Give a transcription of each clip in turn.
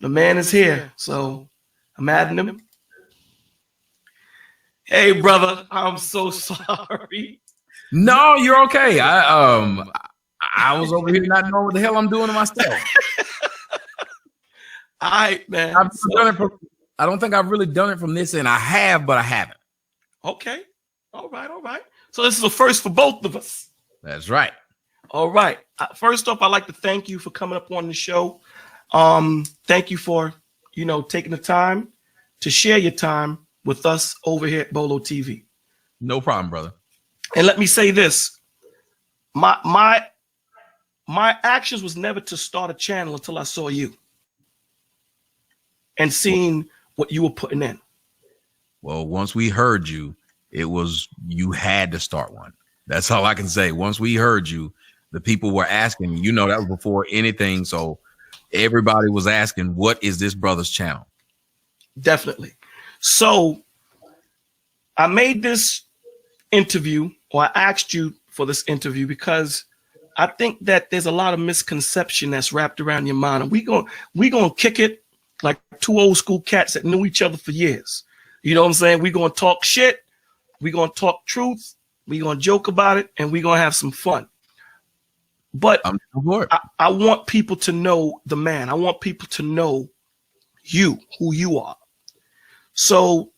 The man is here, so I'm adding him. Hey, brother, I'm so sorry. No, you're okay. I was over here not knowing what the hell I'm doing to myself. All right, man. I don't think I've really done it from this end. I have, but I haven't. Okay. All right. So this is a first for both of us. That's right. All right. First off, I'd like to thank you for coming up on the show. Thank you for, taking the time to share your time with us over here at Bolo TV. No problem, brother. And let me say this. My actions was never to start a channel until I saw you and seeing what you were putting in. Well, once we heard you, you had to start one. That's all I can say. Once we heard you, the people were asking, that was before anything. So everybody was asking, what is this brother's channel? Definitely. So I made this interview, or I asked you for this interview, because I think that there's a lot of misconception that's wrapped around your mind. And we gonna kick it like two old school cats that knew each other for years. You know what I'm saying? We're gonna talk shit, we're gonna talk truth, we're gonna joke about it, and we're gonna have some fun. But I want people to know the man. I want people to know you, who you are. So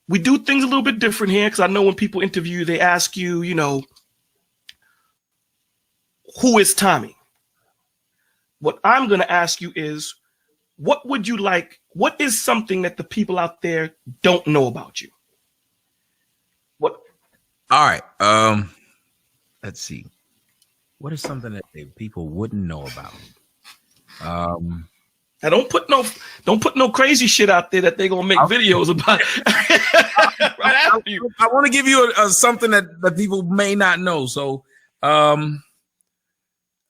we do things a little bit different here, because I know when people interview you, they ask you, who is Tommy? What I'm going to ask you is, what would you like? What is something that the people out there don't know about you? What? All right. Let's see. What is something that people wouldn't know about me? Now don't put no crazy shit out there that they're gonna make videos about. Right after you. I want to give you something that people may not know. So,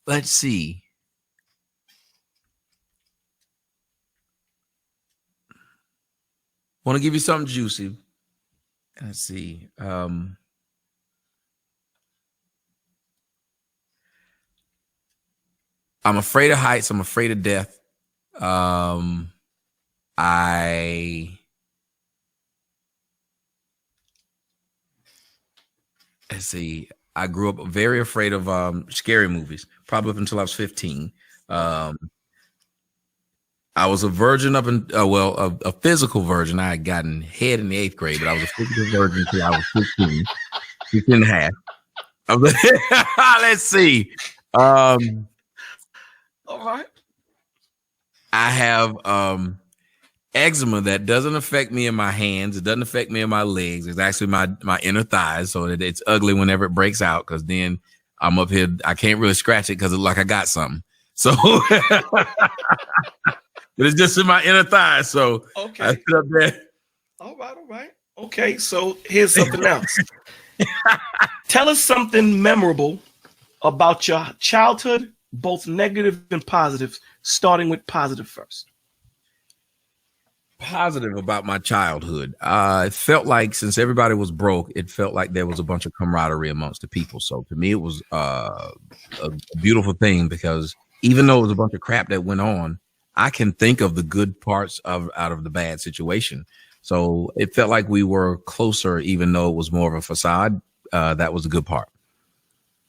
let's see. Want to give you something juicy. Let's see. I'm afraid of heights. I'm afraid of death. Let's see. I grew up very afraid of scary movies, probably up until I was 15. I was a virgin up in a physical virgin. I had gotten head in the 8th grade, but I was a physical virgin until I was 15 and a half. Let's see. All right. I have eczema that doesn't affect me in my hands. It doesn't affect me in my legs. It's actually my inner thighs. So it's ugly whenever it breaks out, because then I'm up here. I can't really scratch it because it's like I got something. So, but it's just in my inner thighs. So okay. I sit up there. All right. Okay. So here's something else. Tell us something memorable about your childhood, both negative and positive, starting with positive first. Positive about my childhood. It felt like, since everybody was broke, it felt like there was a bunch of camaraderie amongst the people. So to me, it was a beautiful thing, because even though it was a bunch of crap that went on, I can think of the good parts out of the bad situation. So it felt like we were closer, even though it was more of a facade. That was the good part.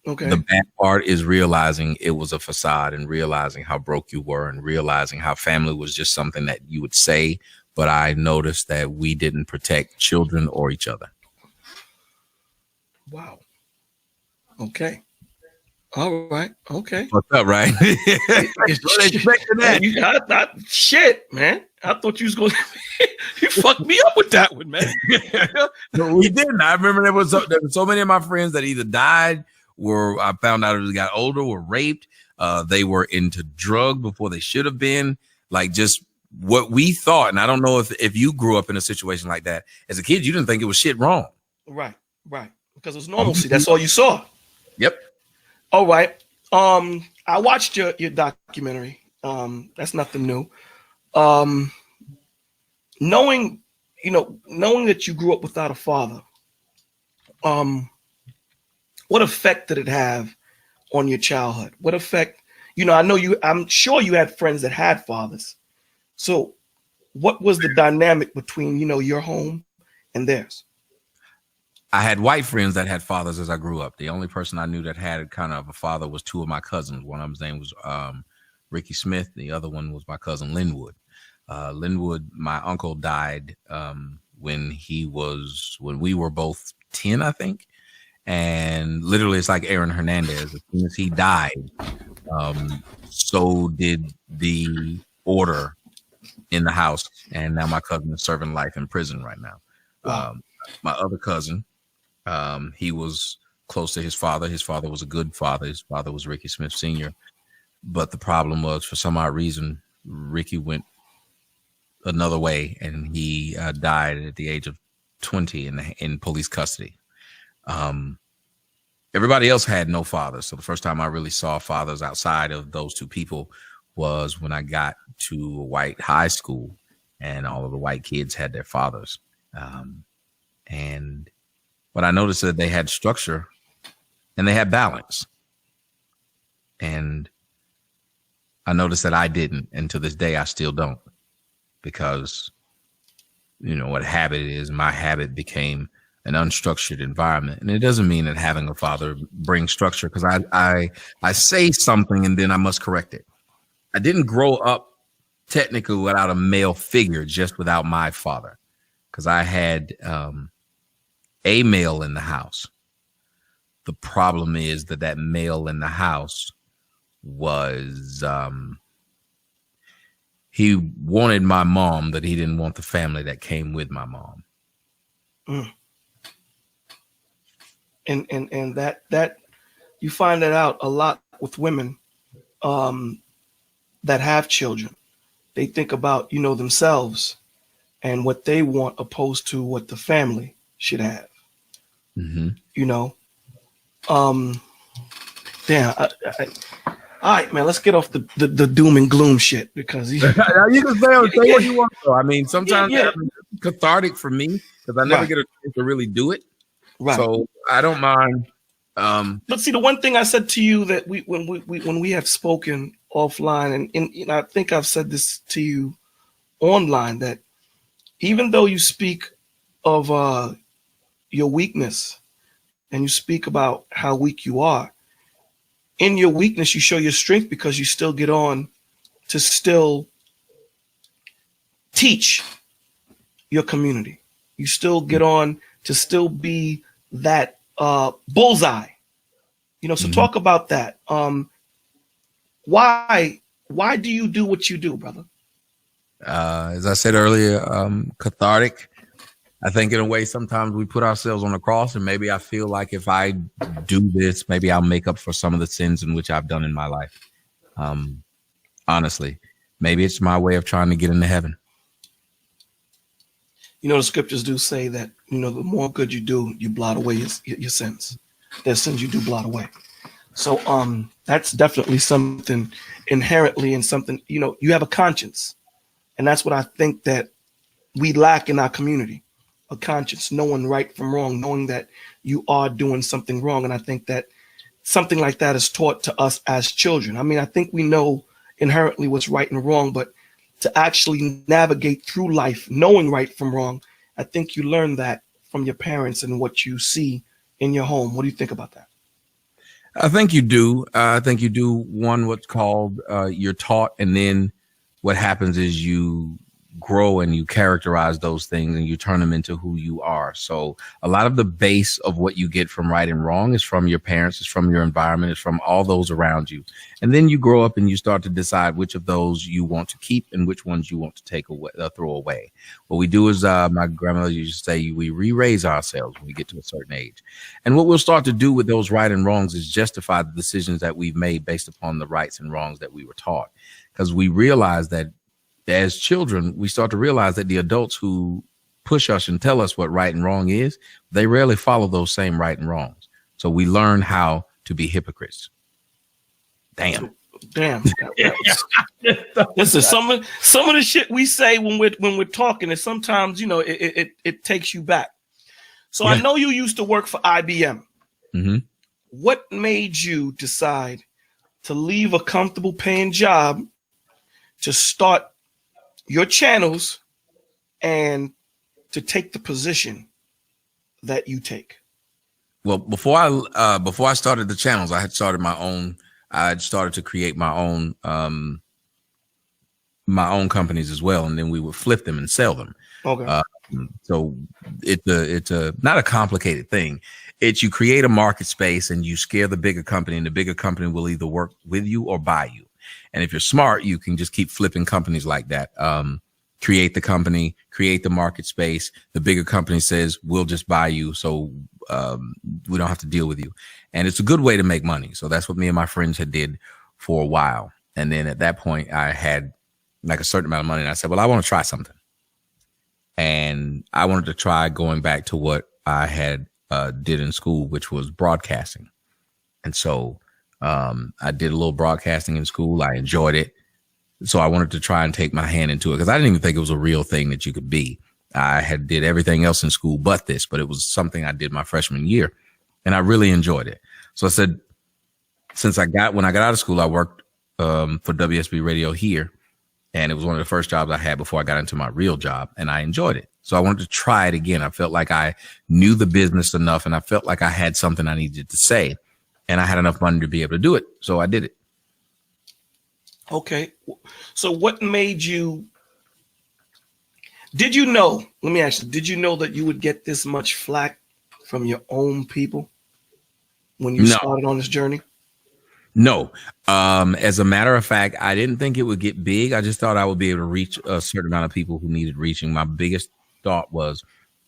Okay. The bad part is realizing it was a facade, and realizing how broke you were, and realizing how family was just something that you would say. But I noticed that we didn't protect children or each other. Wow. Okay. All right. Okay. What's up, right? Shit, man. I thought you was going to you fucked me up with that one, man. No, we didn't. I remember there was so many of my friends that either died, I found out as they got older, were raped. They were into drug before they should have been. Like, just what we thought. And I don't know if you grew up in a situation like that. As a kid, you didn't think it was shit wrong. Right. Because it was normalcy. That's all you saw. Yep. All right. I watched your documentary. That's nothing new. Knowing that you grew up without a father, what effect did it have on your childhood? What effect? I know I'm sure you had friends that had fathers. So what was the dynamic between, your home and theirs? I had white friends that had fathers as I grew up. The only person I knew that had kind of a father was two of my cousins. One of them's name was Ricky Smith. The other one was my cousin Linwood. Linwood, my uncle, died when we were both 10, I think. And literally, it's like Aaron Hernandez. As soon as he died, so did the order in the house. And now my cousin is serving life in prison right now. Wow. My other cousin, he was close to his father. His father was a good father. His father was Ricky Smith Sr. But the problem was, for some odd reason, Ricky went another way, and he died at the age of 20 in police custody. Everybody else had no fathers. So the first time I really saw fathers outside of those two people was when I got to a white high school, and all of the white kids had their fathers. But I noticed that they had structure and they had balance. And I noticed that I didn't. And to this day, I still don't, because what habit is. My habit became an unstructured environment. And it doesn't mean that having a father brings structure, because I say something and then I must correct it. I didn't grow up technically without a male figure, just without my father, because I had a male in the house. The problem is that male in the house was he wanted my mom, that he didn't want the family that came with my mom. And that you find that out a lot with women that have children. They think about, themselves and what they want, opposed to what the family should have. Damn. All right, man, let's get off the doom and gloom shit, because you can say what you want. I mean, sometimes it's cathartic for me, because I never get a chance to really do it. Right. So I don't mind. But see, the one thing I said to you that when we have spoken offline, and I think I've said this to you online, that even though you speak of your weakness and you speak about how weak you are, in your weakness, you show your strength, because you still get on to still teach your community. You still get on to still be that bullseye. So talk about that. Why do you do what you do, brother? As I said earlier, cathartic. I think in a way, sometimes we put ourselves on the cross, and maybe I feel like if I do this, maybe I'll make up for some of the sins in which I've done in my life. Honestly, maybe it's my way of trying to get into heaven. The scriptures do say that, the more good you do, you blot away your sins. There's sins you do blot away. So that's definitely something inherently, and something, you have a conscience. And that's what I think that we lack in our community. A conscience, knowing right from wrong, knowing that you are doing something wrong. And I think that something like that is taught to us as children. I mean, I think we know inherently what's right and wrong, but to actually navigate through life knowing right from wrong, I think you learn that from your parents and what you see in your home. What do you think about that? I think you do. I think you do, one, what's called you're taught, and then what happens is you grow and you characterize those things and you turn them into who you are. So a lot of the base of what you get from right and wrong is from your parents, it's from your environment, it's from all those around you. And then you grow up and you start to decide which of those you want to keep and which ones you want to take away, throw away. What we do is, my grandmother used to say, we re-raise ourselves when we get to a certain age. And what we'll start to do with those right and wrongs is justify the decisions that we've made based upon the rights and wrongs that we were taught. Because we realize that as children, we start to realize that the adults who push us and tell us what right and wrong is, they rarely follow those same right and wrongs. So we learn how to be hypocrites. Damn. Listen, some of the shit we say when we're talking is sometimes, it takes you back. So I know you used to work for IBM. Mm-hmm. What made you decide to leave a comfortable paying job to start your channels and to take the position that you take? Well, before I started the channels, I had started my own. I had started to create my own companies as well, and then we would flip them and sell them. Okay. So it's a not a complicated thing. It's you create a market space and you scare the bigger company, and the bigger company will either work with you or buy you. And if you're smart, you can just keep flipping companies like that. Create the company, create the market space. The bigger company says, we'll just buy you. So we don't have to deal with you. And it's a good way to make money. So that's what me and my friends had did for a while. And then at that point, I had like a certain amount of money. And I said, well, I want to try something. And I wanted to try going back to what I had did in school, which was broadcasting. And so I did a little broadcasting in school. I enjoyed it. So I wanted to try and take my hand into it because I didn't even think it was a real thing that you could be. I had did everything else in school but this, but it was something I did my freshman year and I really enjoyed it. So I said, when I got out of school, I worked for WSB Radio here. And it was one of the first jobs I had before I got into my real job, and I enjoyed it. So I wanted to try it again. I felt like I knew the business enough, and I felt like I had something I needed to say, and I had enough money to be able to do it. So I did it. Okay. So what made you, did you know, let me ask you, did you know that you would get this much flack from your own people when you started on this journey? No. As a matter of fact, I didn't think it would get big. I just thought I would be able to reach a certain amount of people who needed reaching. My biggest thought was,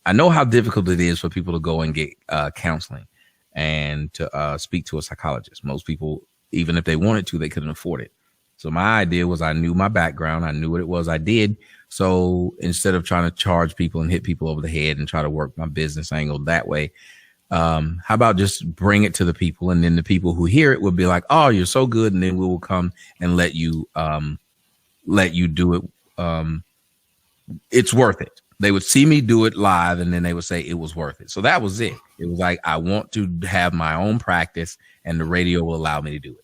I know how difficult it is for people to go and get counseling and to speak to a psychologist. Most people, even if they wanted to, they couldn't afford it. So my idea was I knew my background. I knew what it was I did. So instead of trying to charge people and hit people over the head and try to work my business angle that way, how about just bring it to the people, and then the people who hear it will be like, oh, you're so good. And then we will come and let you do it. It's worth it. They would see me do it live, and then they would say it was worth it. So that was it. It was like, I want to have my own practice, and the radio will allow me to do it.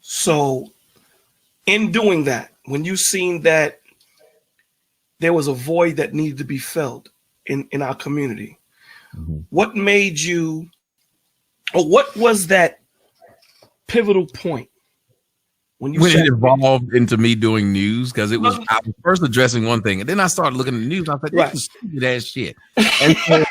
So in doing that, when you seen that there was a void that needed to be filled in our community, what made you, or what was that pivotal point when it evolved into me doing news? Because I was first addressing one thing, and then I started looking at the news. And I was like, this is stupid ass shit. And so,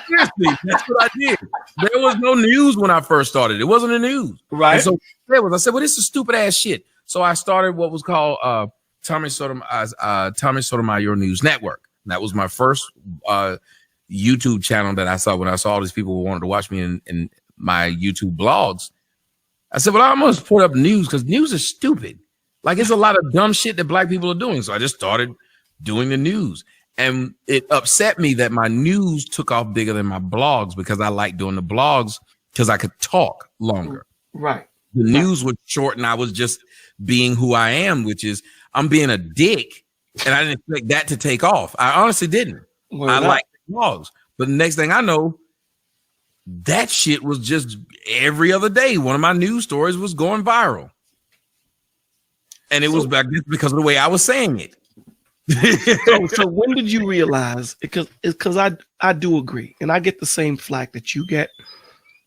seriously, that's what I did. There was no news when I first started. It wasn't a news. Right. And so I said, well, this is stupid ass shit. So I started what was called Tommy Sotomayor News Network. And that was my first YouTube channel that I saw when I saw all these people who wanted to watch me in my YouTube blogs. I said, well, I must put up news because news is stupid. Like, it's a lot of dumb shit that black people are doing. So I just started doing the news. And it upset me that my news took off bigger than my blogs, because I like doing the blogs because I could talk longer. Right. The news was short, and I was just being who I am, which is I'm being a dick. And I didn't expect that to take off. I honestly didn't. I like blogs. But the next thing I know, that shit was just every other day. One of my news stories was going viral. And it was back because of the way I was saying it. so when did you realize, because I do agree, and I get the same flack that you get.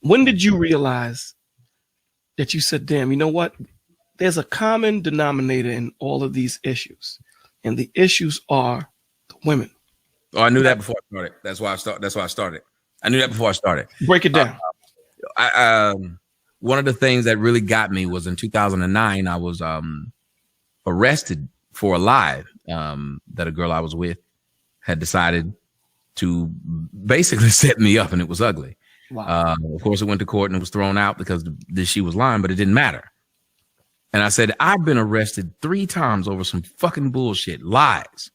When did you realize that you said, damn, you know what? There's a common denominator in all of these issues, and the issues are the women. Oh, I knew that before I started. That's why I started. I knew that before I started. Break it down. One of the things that really got me was in 2009, I was arrested for a lie that a girl I was with had decided to basically set me up, and it was ugly. Wow. Of course, it went to court and it was thrown out because she was lying, but it didn't matter. And I said, I've been arrested 3 times over some fucking bullshit, lies.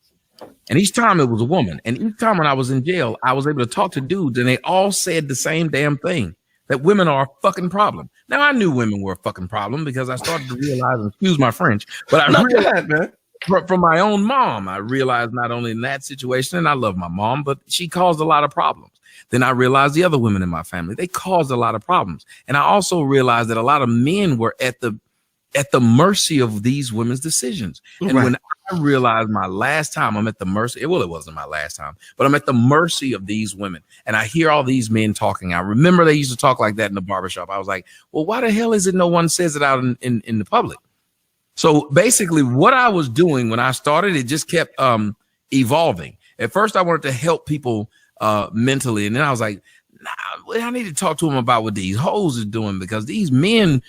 And each time it was a woman. And each time when I was in jail, I was able to talk to dudes, and they all said the same damn thing, that women are a fucking problem. Now, I knew women were a fucking problem because I started to realize, excuse my French, but I realized from my own mom, I realized not only in that situation, and I love my mom, but she caused a lot of problems. Then I realized the other women in my family, they caused a lot of problems. And I also realized that a lot of men were at the mercy of these women's decisions. And when I realized my last time I'm at the mercy, well, it wasn't my last time, but I'm at the mercy of these women. And I hear all these men talking. I remember they used to talk like that in the barbershop. I was like, well, why the hell is it no one says it out in the public? So basically what I was doing when I started, it just kept evolving. At first I wanted to help people mentally. And then I was like, nah, I need to talk to them about what these hoes are doing, because these men,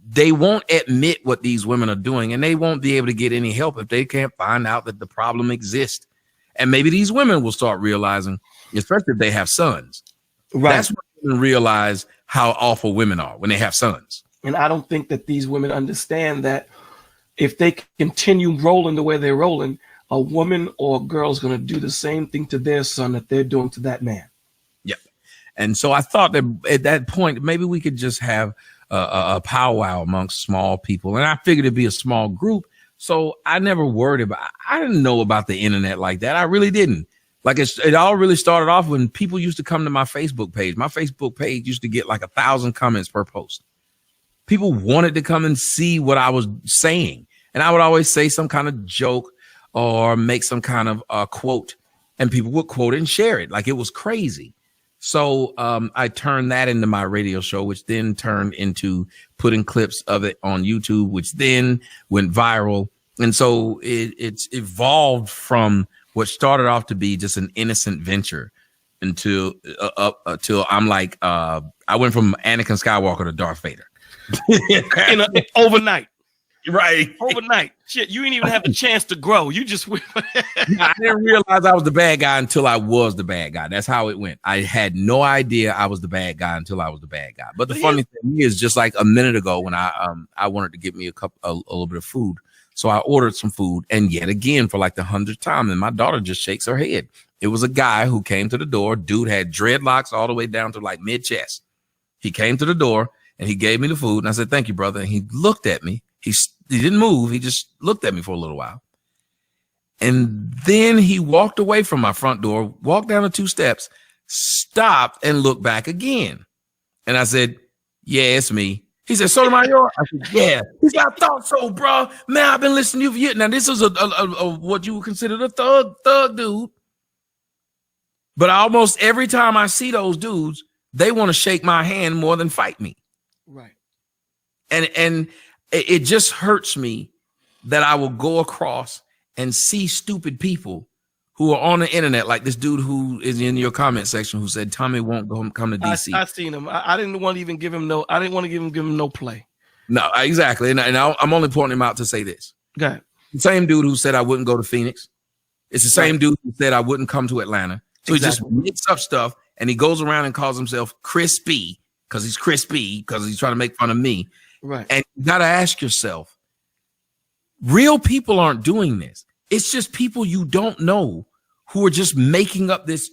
they won't admit what these women are doing, and they won't be able to get any help if they can't find out that the problem exists. And maybe these women will start realizing, especially if they have sons. Right. That's when women realize how awful women are, when they have sons. And I don't think that these women understand that if they continue rolling the way they're rolling, a woman or a girl is going to do the same thing to their son that they're doing to that man. Yep. And so I thought that at that point, maybe we could just have a powwow amongst small people. And I figured it'd be a small group. So I never worried about, I didn't know about the internet like that. I really didn't. Like it all really started off when people used to come to my Facebook page. My Facebook page used to get like 1,000 comments per post. People wanted to come and see what I was saying. And I would always say some kind of joke or make some kind of quote, and people would quote it and share it. Like it was crazy. So I turned that into my radio show, which then turned into putting clips of it on YouTube, which then went viral. And so it's evolved from what started off to be just an innocent venture until I'm like, I went from Anakin Skywalker to Darth Vader. Overnight. Right. Overnight. Shit, you didn't even have the chance to grow. You just went. I didn't realize I was the bad guy until I was the bad guy. That's how it went. I had no idea I was the bad guy until I was the bad guy. But the funny thing is, just like a minute ago when I wanted to get me a little bit of food. So I ordered some food, and yet again, for like the 100th time, and my daughter just shakes her head. It was a guy who came to the door. Dude had dreadlocks all the way down to like mid-chest. He came to the door and he gave me the food. And I said, thank you, brother. And he looked at me. He didn't move. He just looked at me for a little while. And then he walked away from my front door, walked down the 2 steps, stopped, and looked back again. And I said, yeah, it's me. He said, Sotomayor? I said, yeah. He said, I thought so, bro. Man, I've been listening to you for years. Now, this is a what you would consider a thug dude. But almost every time I see those dudes, they want to shake my hand more than fight me. Right. And it just hurts me that I will go across and see stupid people who are on the internet, like this dude who is in your comment section who said Tommy won't come to DC. I seen him. I didn't want to even give him no. I didn't want to give him no play. No, exactly. And I'm only pointing him out to say this. Okay. The same dude who said I wouldn't go to Phoenix. It's the same dude who said I wouldn't come to Atlanta. So he just makes up stuff and he goes around and calls himself Crispy because he's crispy because he's trying to make fun of me. Right. And you got to ask yourself, real people aren't doing this. It's just people you don't know who are just making up this,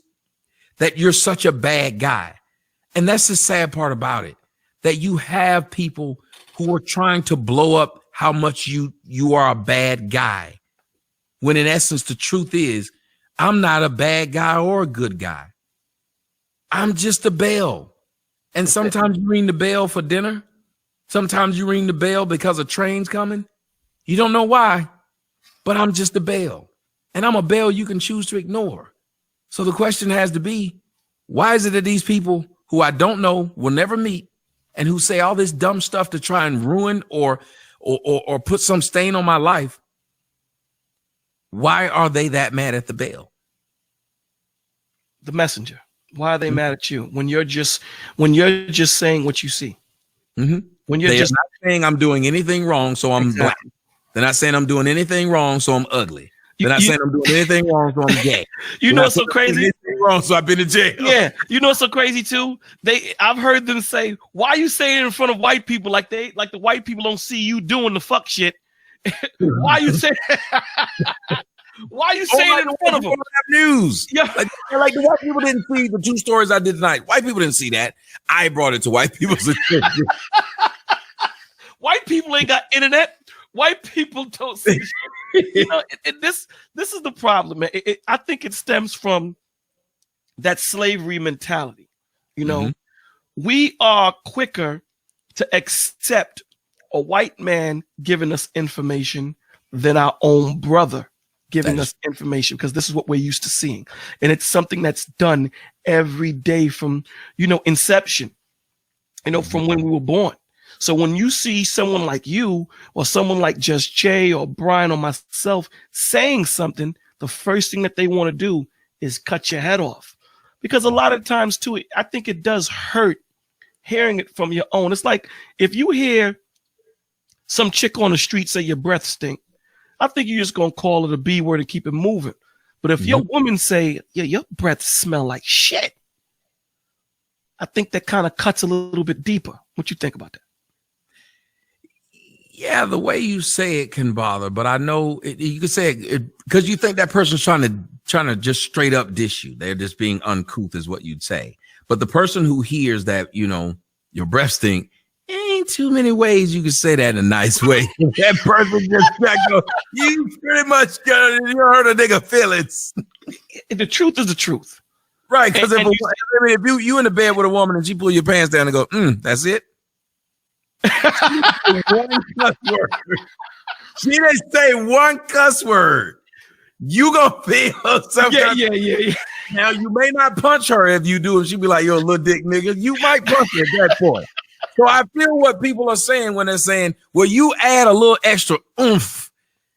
that you're such a bad guy. And that's the sad part about it, that you have people who are trying to blow up how much you are a bad guy. When in essence, the truth is, I'm not a bad guy or a good guy. I'm just a bell. And sometimes you ring the bell for dinner. Sometimes you ring the bell because a train's coming. You don't know why, but I'm just a bell. And I'm a bell you can choose to ignore. So the question has to be, why is it that these people who I don't know, will never meet, and who say all this dumb stuff to try and ruin or put some stain on my life, why are they that mad at the bell? The messenger. Why are they mad at you when you're just saying what you see? Mm-hmm. When you're just not saying I'm doing anything wrong, so I'm black. They're not saying I'm doing anything wrong, so I'm ugly. They're not saying I'm doing anything wrong, so I'm gay. You know what's so crazy? Anything wrong, so I've been in jail. Yeah, you know what's so crazy too? I've heard them say, "Why are you saying it in front of white people like the white people don't see you doing the fuck shit?" Why are you saying? Why are you saying it in front of them? News. Yeah, like the white people didn't see the 2 stories I did tonight. White people didn't see that. I brought it to white people's attention. White people ain't got internet. White people don't see shit. You know, this is the problem, man. I think it stems from that slavery mentality. You know, we are quicker to accept a white man giving us information than our own brother giving us information, because this is what we're used to seeing. And it's something that's done every day from, inception, from when we were born. So when you see someone like you or someone like Just Jay or Brian or myself saying something, the first thing that they want to do is cut your head off. Because a lot of times too, I think it does hurt hearing it from your own. It's like if you hear some chick on the street say your breath stink, I think you're just going to call it a B word and keep it moving. But if your woman say, yeah, your breath smell like shit, I think that kind of cuts a little bit deeper. What you think about that? Yeah, the way you say it can bother, but I know you could say it because you think that person's trying to just straight up dish you. They're just being uncouth is what you'd say. But the person who hears that, your breath stink, ain't too many ways you can say that in a nice way. That person just go, you pretty much you hurt a nigga feelings. The truth is the truth. Right, because if you in the bed with a woman and she pull your pants down and go, that's it. One cuss word. She didn't say one cuss word. You gonna feel something. Yeah. Now you may not punch her if you do, and she be like, "You're a little dick nigga." You might punch her at that point. So I feel what people are saying when they're saying, "Well, you add a little extra oomph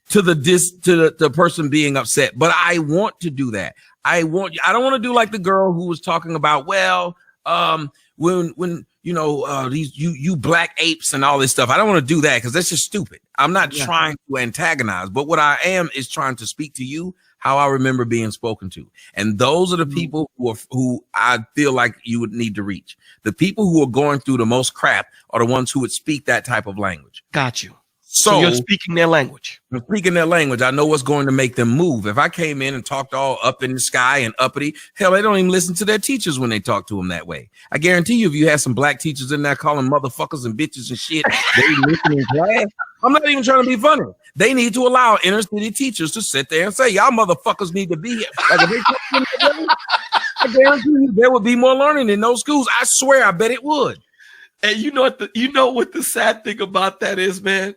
to the person being upset." But I want to do that. I don't want to do like the girl who was talking about, when these you black apes and all this stuff. I don't want to do that because that's just stupid. I'm not trying to antagonize, but what I am is trying to speak to you how I remember being spoken to. And those are the people who I feel like you would need to reach. The people who are going through the most crap are the ones who would speak that type of language. Got you. So you're speaking their language. I'm speaking their language. I know what's going to make them move. If I came in and talked all up in the sky and uppity, hell, they don't even listen to their teachers when they talk to them that way. I guarantee you, if you had some black teachers in there calling motherfuckers and bitches and shit, they listen in class. I'm not even trying to be funny. They need to allow inner city teachers to sit there and say, y'all motherfuckers need to be here. Like, I guarantee you there would be more learning in those schools. I swear, I bet it would. And you know what the sad thing about that is, man?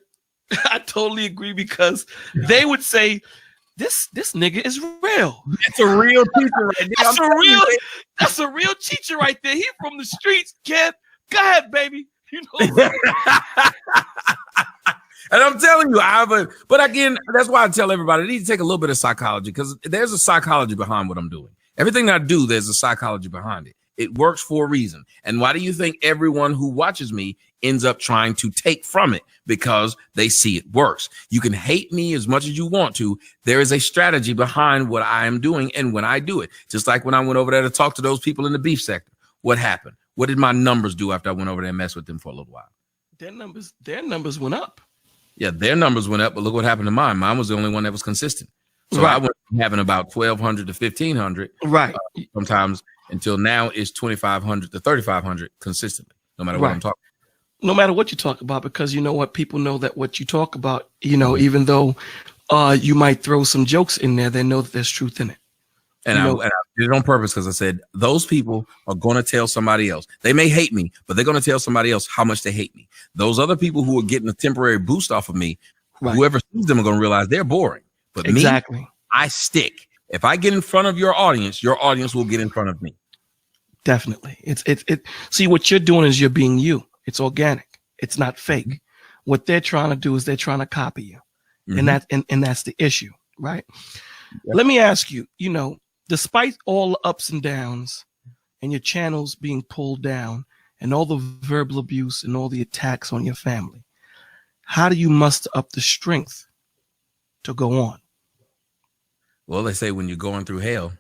I totally agree, because they would say, this nigga is real. It's a real teacher right there. That's a real teacher right there. He from the streets, kid. Go ahead, baby. And I'm telling you, but again, that's why I tell everybody, I need to take a little bit of psychology, because there's a psychology behind what I'm doing. Everything I do, there's a psychology behind it. It works for a reason. And why do you think everyone who watches me ends up trying to take from it? Because they see it works. You can hate me as much as you want to. There is a strategy behind what I am doing and when I do it. Just like when I went over there to talk to those people in the beef sector. What happened? What did my numbers do after I went over there and messed with them for a little while? Their numbers went up. Yeah, their numbers went up, but look what happened to mine. Mine was the only one that was consistent. So I went from having about 1,200 to 1,500. Right. Sometimes until now it's 2,500 to 3,500 consistently, no matter what I'm talking. No matter what you talk about, because you know what, people know that what you talk about, even though you might throw some jokes in there, they know that there's truth in it. And I did it on purpose, because I said those people are going to tell somebody else. They may hate me, but they're going to tell somebody else how much they hate me. Those other people who are getting a temporary boost off of me, whoever sees them are going to realize they're boring. But me, I stick. If I get in front of your audience will get in front of me. Definitely. See, what you're doing is you're being you. It's organic. It's not fake. What they're trying to do is they're trying to copy you. And that's the issue, right? Yep. Let me ask you, despite all the ups and downs and your channels being pulled down and all the verbal abuse and all the attacks on your family, how do you muster up the strength to go on? Well, they say when you're going through hell,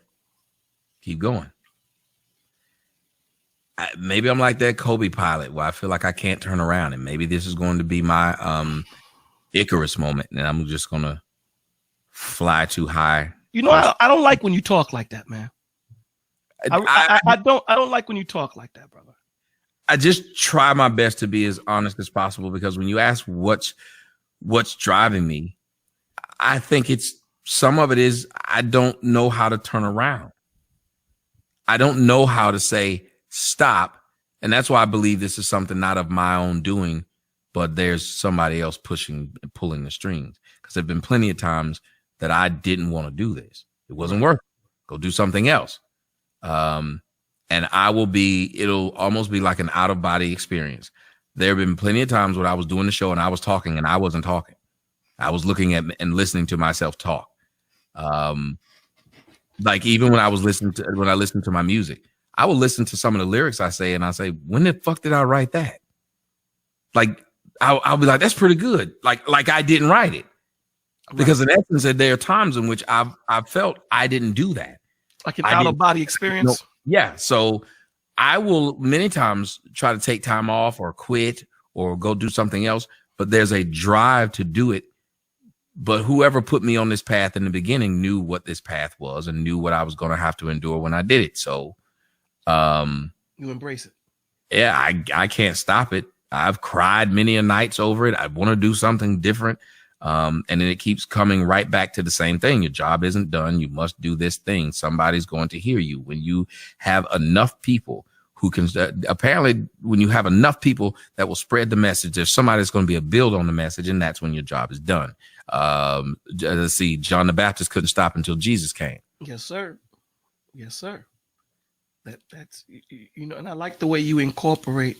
keep going. Maybe I'm like that Kobe pilot where I feel like I can't turn around, and maybe this is going to be my Icarus moment, and I'm just going to fly too high. I don't like when you talk like that, man. I don't like when you talk like that, brother. I just try my best to be as honest as possible, because when you ask what's driving me, I think some of it is I don't know how to turn around. I don't know how to say stop. And that's why I believe this is something not of my own doing, but there's somebody else pushing and pulling the strings. Because there've been plenty of times that I didn't want to do this. It wasn't working. Go do something else. And it'll almost be like an out of body experience. There have been plenty of times when I was doing the show and I was talking and I wasn't talking. I was looking at and listening to myself talk. Like even when I listened to my music, I will listen to some of the lyrics I say and I say, when the fuck did I write that? Like I'll be like, that's pretty good. Like I didn't write it. Because in essence, there are times in which I've felt I didn't do that. Like an out of body experience. Yeah. So I will many times try to take time off or quit or go do something else, but there's a drive to do it. But whoever put me on this path in the beginning knew what this path was and knew what I was going to have to endure when I did it. So you embrace it. Yeah, I can't stop it. I've cried many a nights over it. I want to do something different. And then it keeps coming right back to the same thing. Your job isn't done. You must do this thing. Somebody's going to hear you. When you have enough people who can, apparently when you have enough people that will spread the message, there's somebody that's going to be a build on the message. And that's when your job is done. Let's see, John the Baptist couldn't stop until Jesus came. Yes, sir. Yes, sir. That's, and I like the way you incorporate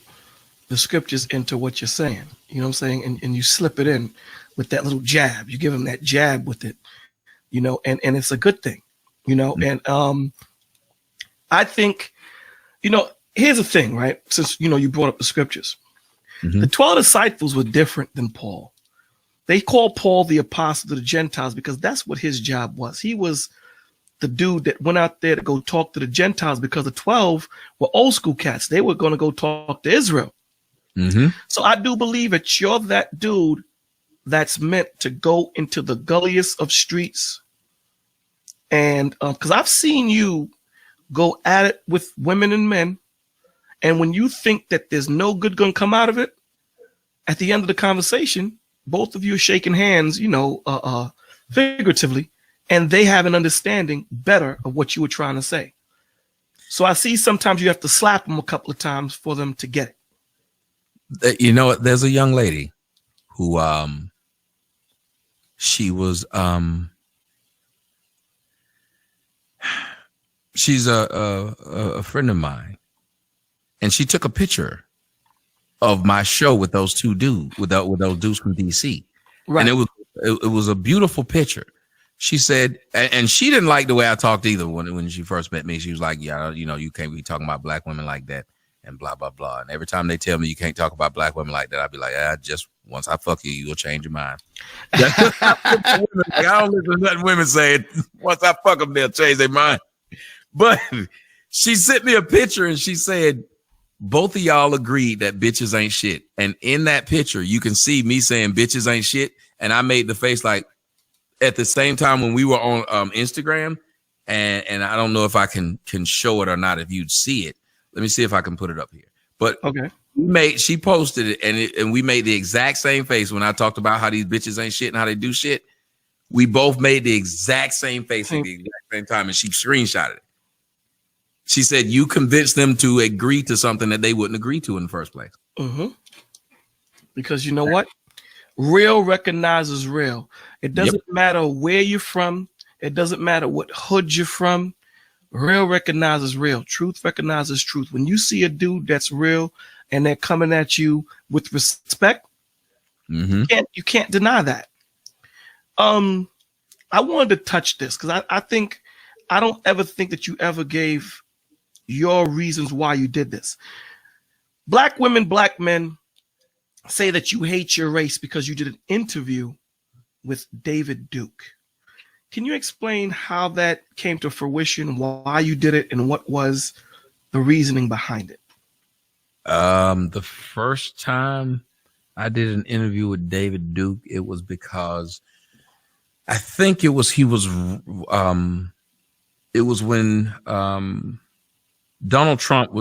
the scriptures into what you're saying. You know what I'm saying? And you slip it in with that little jab. You give them that jab with it, and it's a good thing, and I think, here's the thing, right? Since, you brought up the scriptures, the 12 disciples were different than Paul. They called Paul the apostle to the Gentiles because that's what his job was. He was the dude that went out there to go talk to the Gentiles because the 12 were old school cats. They were going to go talk to Israel. So I do believe that you're that dude that's meant to go into the gulliest of streets. And because I've seen you go at it with women and men. And when you think that there's no good going to come out of it, at the end of the conversation, both of you are shaking hands, figuratively, and they have an understanding better of what you were trying to say. So I see sometimes you have to slap them a couple of times for them to get it. There's a young lady who she was she's a friend of mine, and she took a picture of my show with those two dudes, with those dudes from DC. Right. And it was a beautiful picture. She said, and she didn't like the way I talked either when she first met me. She was like, yeah, you can't be talking about black women like that and blah, blah, blah. And every time they tell me you can't talk about black women like that, I'll be like, just once I fuck you, you'll change your mind. I don't listen to nothing women say. Once I fuck them, they'll change their mind. But she sent me a picture and she said, both of y'all agreed that bitches ain't shit. And in that picture, you can see me saying bitches ain't shit. And I made the face like at the same time when we were on Instagram. And I don't know if I can show it or not, if you'd see it. Let me see if I can put it up here. But okay, she posted it and we made the exact same face when I talked about how these bitches ain't shit and how they do shit. We both made the exact same face at the exact same time, and she screenshotted it. She said, you convinced them to agree to something that they wouldn't agree to in the first place. Because you know what? Real recognizes real. It doesn't matter where you're from. It doesn't matter what hood you're from. Real recognizes real. Truth recognizes truth. When you see a dude that's real and they're coming at you with respect, you can't deny that. I wanted to touch this because I don't ever think that you ever gave your reasons why you did this. Black women, black men say that you hate your race because you did an interview with David Duke. Can you explain how that came to fruition, why you did it, and what was the reasoning behind it? The first time I did an interview with David Duke, it was because I think it was when Donald Trump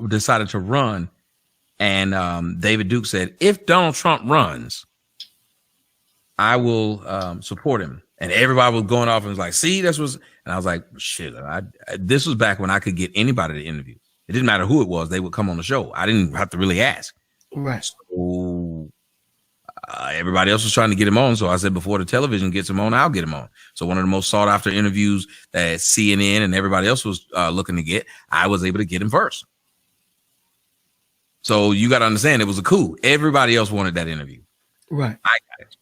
decided to run, and David Duke said, if Donald Trump runs, I will support him. And everybody was going off and was like, see, this was, and I was like, shit, this was back when I could get anybody to interview. It didn't matter who it was. They would come on the show. I didn't have to really ask. Right. So everybody else was trying to get him on. So I said, before the television gets him on, I'll get him on. So one of the most sought after interviews that CNN and everybody else was looking to get, I was able to get him first. So you got to understand, it was a coup. Everybody else wanted that interview. Right. I got it.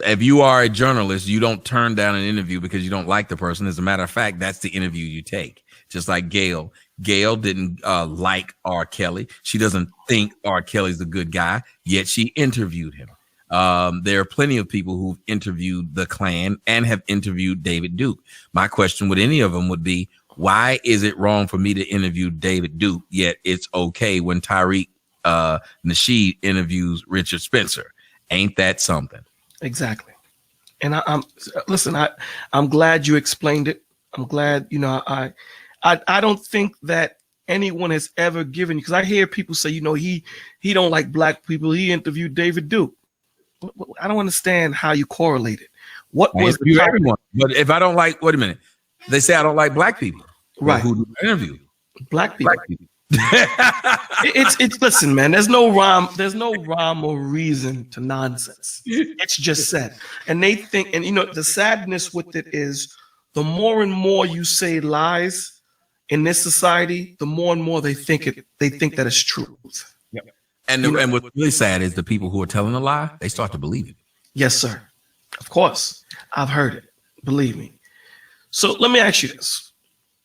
If you are a journalist, you don't turn down an interview because you don't like the person. As a matter of fact, that's the interview you take. Just like Gail. Gail didn't like R. Kelly. She doesn't think R. Kelly's a good guy, yet she interviewed him. There are plenty of people who've interviewed the Klan and have interviewed David Duke. My question with any of them would be, why is it wrong for me to interview David Duke, yet it's okay when Tariq Nasheed interviews Richard Spencer? Ain't that something? Exactly. And I'm glad you explained it. I'm glad, I don't think that anyone has ever given, because I hear people say, he don't like black people. He interviewed David Duke. I don't understand how you correlate it. What was the everyone? But if I don't like, wait a minute, they say I don't like black people. Right. Who do I interview? Black people. Black people. it's listen, man, there's no rhyme or reason to nonsense. It's just said. And they think, and the sadness with it is, the more and more you say lies in this society, the more and more they think that it's truth. Yep. And what's really sad is the people who are telling a lie, they start to believe it. Yes, sir. Of course. I've heard it. Believe me. So let me ask you this.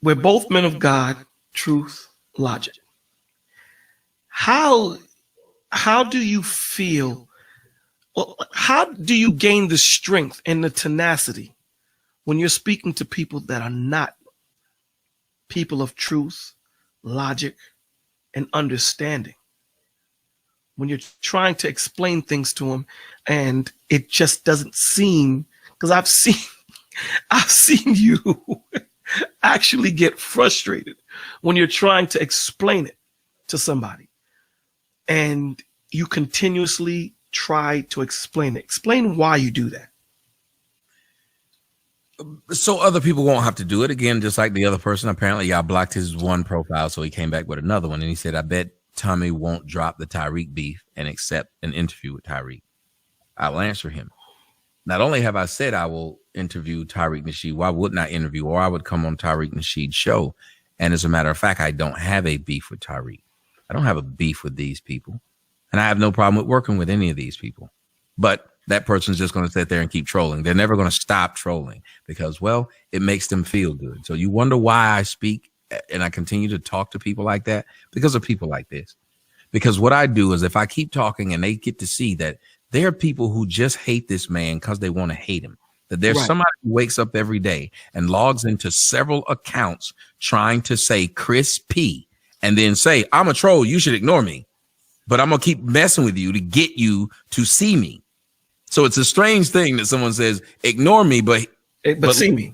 We're both men of God, truth, logic. How do you feel? Well, how do you gain the strength and the tenacity when you're speaking to people that are not people of truth, logic, and understanding? When you're trying to explain things to them and it just doesn't seem, because I've seen you actually get frustrated when you're trying to explain it to somebody and you continuously try to explain it. Explain why you do that. So other people won't have to do it again, just like the other person. Apparently y'all blocked his one profile, so he came back with another one and he said, I bet Tommy won't drop the Tariq beef and accept an interview with Tariq. I'll answer him. Not only have I said I will interview Tariq Nasheed, why wouldn't I interview, or I would come on Tariq Nasheed's show? And as a matter of fact, I don't have a beef with Tariq. I don't have a beef with these people. And I have no problem with working with any of these people. But that person's just going to sit there and keep trolling. They're never going to stop trolling because, well, it makes them feel good. So you wonder why I speak and I continue to talk to people like that? Because of people like this. Because what I do is if I keep talking and they get to see that there are people who just hate this man because they want to hate him, that there's somebody who wakes up every day and logs into several accounts trying to say Chris P and then say, I'm a troll, you should ignore me, but I'm going to keep messing with you to get you to see me. So it's a strange thing that someone says, ignore me, but see me.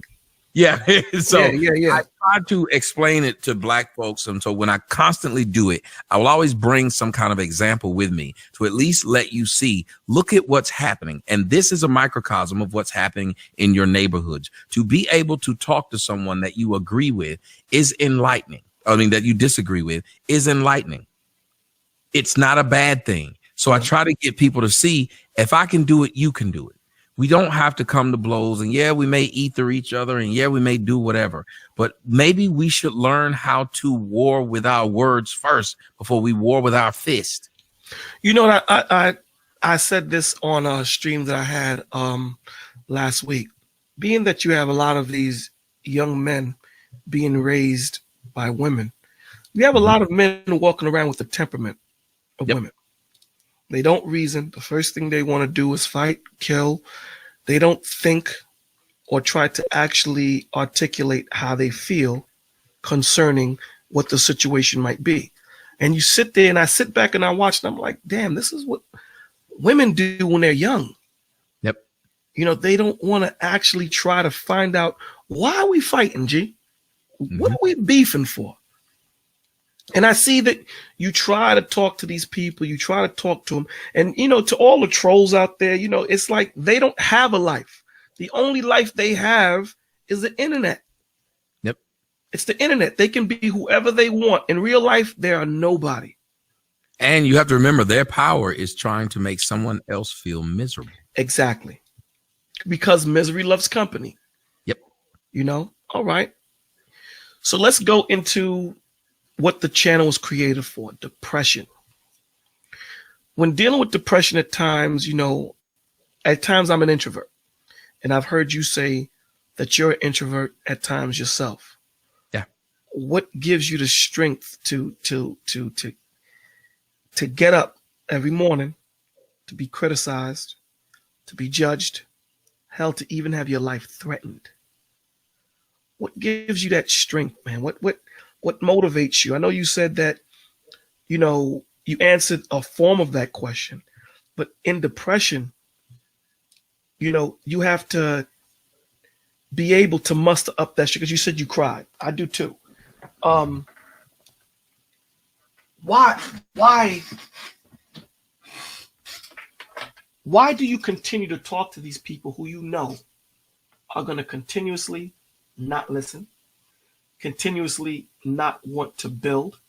Yeah. So yeah. I try to explain it to black folks. And so when I constantly do it, I will always bring some kind of example with me to at least let you see, look at what's happening. And this is a microcosm of what's happening in your neighborhoods. To be able to talk to someone that you agree with is enlightening. I mean, that you disagree with is enlightening. It's not a bad thing. So I try to get people to see, if I can do it, you can do it. We don't have to come to blows, and yeah, we may ether each other, and yeah, we may do whatever, but maybe we should learn how to war with our words first before we war with our fist. You know what? I said this on a stream that I had last week. Being that you have a lot of these young men being raised by women, you have a lot of men walking around with the temperament of women. They don't reason. The first thing they want to do is fight, kill. They don't think or try to actually articulate how they feel concerning what the situation might be. And you sit there, and I sit back and I watch, and I'm like, damn, this is what women do when they're young. Yep. You know, they don't want to actually try to find out, why are we fighting, G? What are we beefing for? And I see that you try to talk to these people, you try to talk to them. And, you know, to all the trolls out there, you know, it's like they don't have a life. The only life they have is the internet. Yep. It's the internet. They can be whoever they want. In real life, they are nobody. And you have to remember their power is trying to make someone else feel miserable. Exactly. Because misery loves company. Yep. You know? All right. So let's go into what the channel was created for, depression. When dealing with depression at times, you know, at times I'm an introvert. And I've heard you say that you're an introvert at times yourself. Yeah. What gives you the strength to get up every morning, to be criticized, to be judged, hell, to even have your life threatened? What gives you that strength, man? What motivates you? I know you said that, you know, you answered a form of that question, but in depression, you know, you have to be able to muster up that shit, because you said you cried. I do too. Why do you continue to talk to these people who you know are going to continuously not listen, continuously not want to build,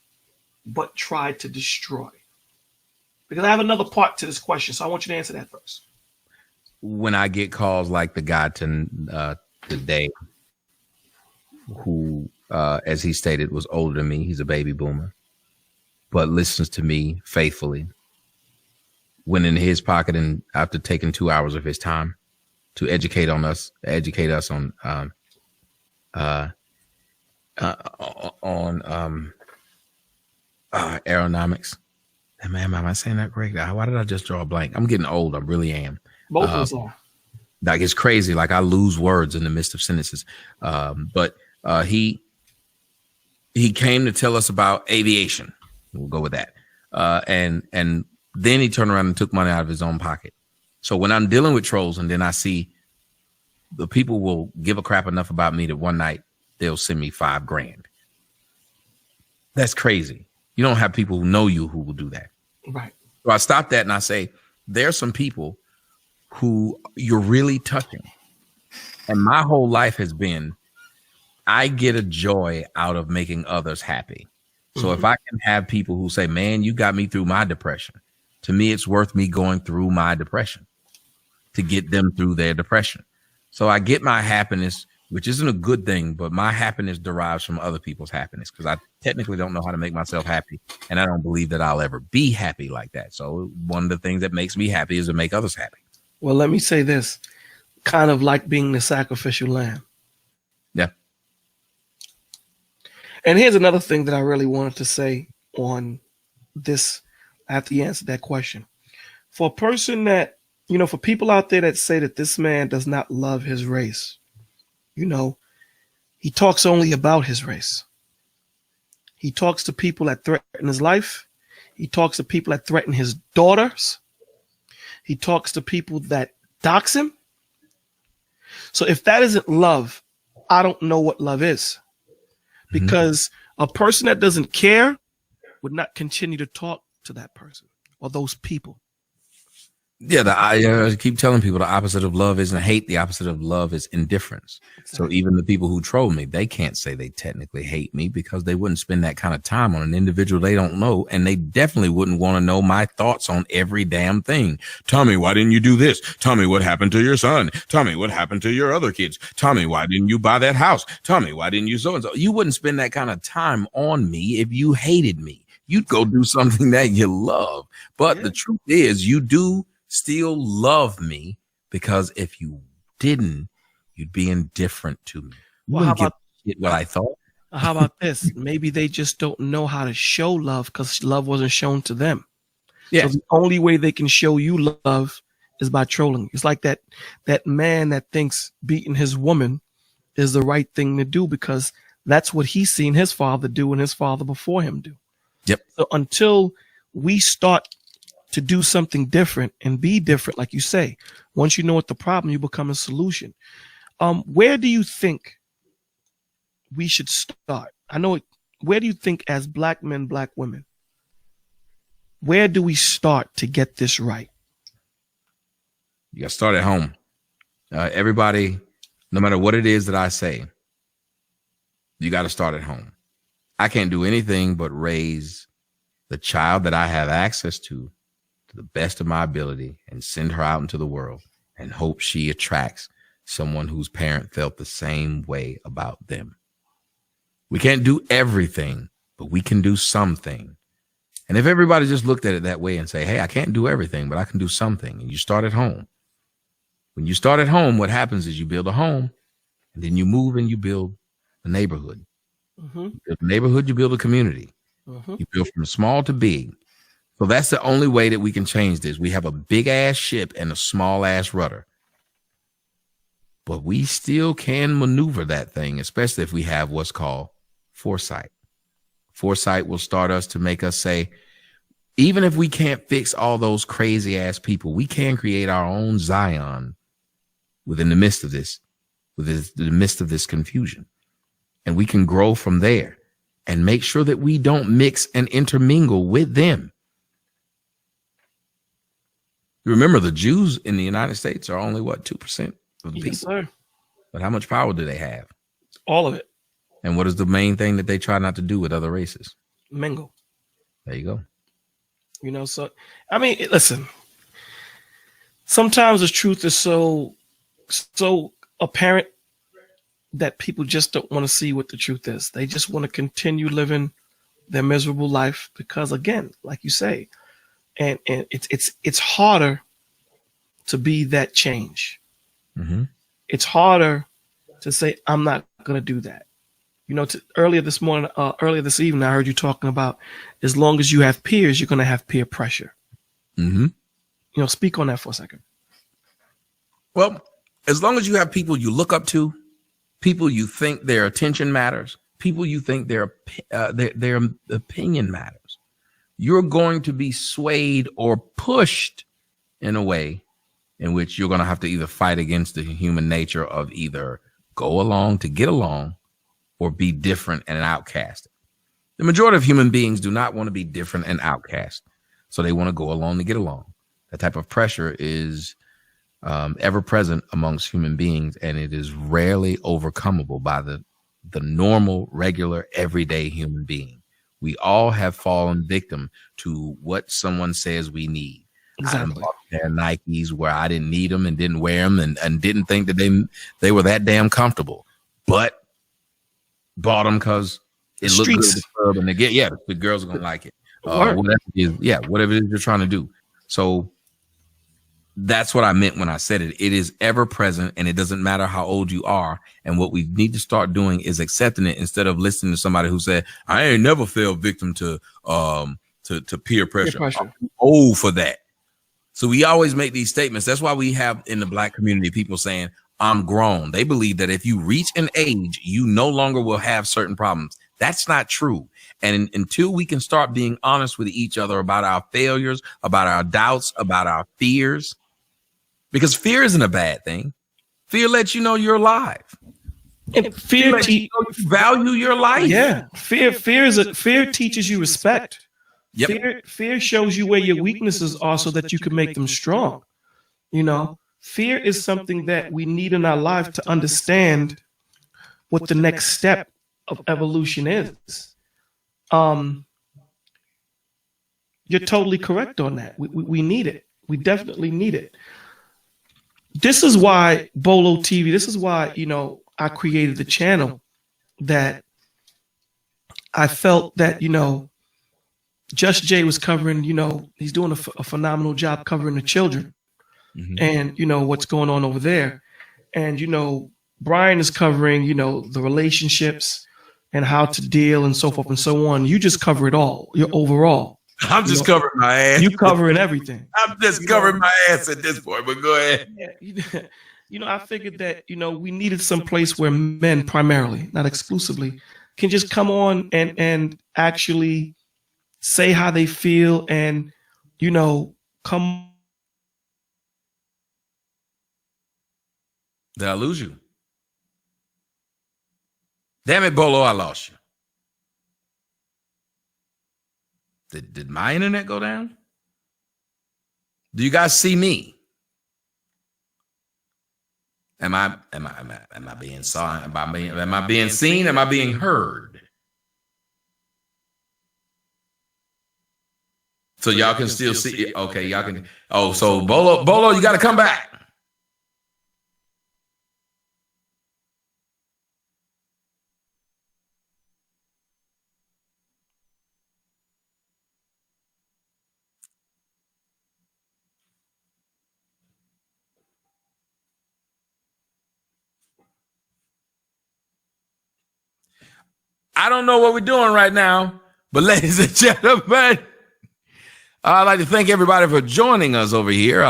but try to destroy? Because I have another part to this question, so I want you to answer that first. When I get calls like the guy today, who, as he stated, was older than me, he's a baby boomer, but listens to me faithfully, went in his pocket and after taking 2 hours of his time to educate us on aeronomics. And man, am I saying that correct? Why did I just draw a blank? I'm getting old. I really am. Both of us are. Like, it's crazy. Like, I lose words in the midst of sentences. But he came to tell us about aviation. We'll go with that. And then he turned around and took money out of his own pocket. So when I'm dealing with trolls and then I see the people will give a crap enough about me that one night they'll send me $5,000. That's crazy. You don't have people who know you who will do that. Right. So I stop that and I say, there's some people who you're really touching. And my whole life has been, I get a joy out of making others happy. So if I can have people who say, man, you got me through my depression, to me, it's worth me going through my depression to get them through their depression. So I get my happiness, which isn't a good thing, but my happiness derives from other people's happiness, because I technically don't know how to make myself happy. And I don't believe that I'll ever be happy like that. So one of the things that makes me happy is to make others happy. Well, let me say this, kind of like being the sacrificial lamb. Yeah. And here's another thing that I really wanted to say on this after you answered that question. For a person that, you know, for people out there that say that this man does not love his race, you know, he talks only about his race. He talks to people that threaten his life. He talks to people that threaten his daughters. He talks to people that dox him. So if that isn't love, I don't know what love is. Because a person that doesn't care would not continue to talk to that person or those people. Yeah, I keep telling people the opposite of love isn't hate. The opposite of love is indifference. Exactly. So even the people who troll me, they can't say they technically hate me, because they wouldn't spend that kind of time on an individual they don't know. And they definitely wouldn't want to know my thoughts on every damn thing. Tommy, why didn't you do this? Tommy, what happened to your son? Tommy, what happened to your other kids? Tommy, why didn't you buy that house? Tommy, why didn't you so-and-so? You wouldn't spend that kind of time on me if you hated me. You'd go do something that you love. But the truth is, you do still love me, because if you didn't, you'd be indifferent to me. Well, how about what I thought? How about this? Maybe they just don't know how to show love, because love wasn't shown to them. Yeah. So the only way they can show you love is by trolling. It's like that man that thinks beating his woman is the right thing to do, because that's what he's seen his father do and his father before him do. Yep. So until we start to do something different and be different, like you say, once you know what the problem, you become a solution. Where do you think we should start? I know where do you think, as black men, black women, where do we start to get this right? You got to start at home. Everybody, no matter what it is that I say, you got to start at home. I can't do anything but raise the child that I have access to the best of my ability and send her out into the world and hope she attracts someone whose parent felt the same way about them. We can't do everything, but we can do something. And if everybody just looked at it that way and say, hey, I can't do everything, but I can do something. And you start at home. When you start at home, what happens is you build a home, and then you move and you build a neighborhood. You build a neighborhood, you build a community. You build from small to big. So that's the only way that we can change this. We have a big ass ship and a small ass rudder. But we still can maneuver that thing, especially if we have what's called foresight. Foresight will start us to make us say, even if we can't fix all those crazy ass people, we can create our own Zion within the midst of this, the midst of this confusion. And we can grow from there and make sure that we don't mix and intermingle with them. Remember, the Jews in the United States are only, what, 2% of the people? Yes, sir. But how much power do they have? All of it. And what is the main thing that they try not to do with other races? Mingle. There you go. You know, so, I mean, listen, sometimes the truth is so apparent that people just don't want to see what the truth is. They just want to continue living their miserable life because, again, like you say, and it's harder to be that change. It's harder to say, I'm not going to do that. You know, earlier this evening, I heard you talking about, as long as you have peers, you're going to have peer pressure. You know, speak on that for a second. Well, as long as you have people you look up to, people you think their attention matters, people you think their opinion matters, you're going to be swayed or pushed in a way in which you're going to have to either fight against the human nature of either go along to get along or be different and an outcast. The majority of human beings do not want to be different and outcast. So they want to go along to get along. That type of pressure is ever present amongst human beings, and it is rarely overcomable by the normal, regular, everyday human being. We all have fallen victim to what someone says we need. Exactly. I bought their Nikes where I didn't need them and didn't wear them and didn't think that they were that damn comfortable, but bought them because it looked good at the club and the girls are gonna like it. Whatever it is you're trying to do. So that's what I meant when I said it. It is ever present, and it doesn't matter how old you are. And what we need to start doing is accepting it instead of listening to somebody who said, I ain't never fell victim to peer pressure. I'm too old for that. So we always make these statements. That's why we have in the black community people saying, I'm grown. They believe that if you reach an age, you no longer will have certain problems. That's not true. And until we can start being honest with each other about our failures, about our doubts, about our fears, because fear isn't a bad thing. Fear lets you know you're alive. And fear lets you know you value your life. Yeah. Fear teaches you respect. Yep. Fear shows you where your weaknesses are so that you can make them strong. You know, fear is something that we need in our life to understand what the next step of evolution is. You're totally correct on that. We need it. We definitely need it. This is why Bolo TV, this is why, you know, I created the channel, that I felt that, you know, Just Jay was covering, you know, he's doing a phenomenal job covering the children and, you know, what's going on over there. And, you know, Brian is covering, you know, the relationships and how to deal and so forth and so on. You just cover it all. You're overall. I'm just covering my ass. You covering everything. I'm just covering my ass at this point, but go ahead. Yeah, you know, I figured that, you know, we needed some place where men primarily, not exclusively, can just come on and actually say how they feel and, you know, come. Did I lose you? Damn it, Bolo, I lost you. Did my internet go down? Do you guys see me? Am I being saw? Am I being seen? Am I being heard? So y'all can still see. Okay, y'all can. Oh, so Bolo, you got to come back. I don't know what we're doing right now, but ladies and gentlemen, I'd like to thank everybody for joining us over here.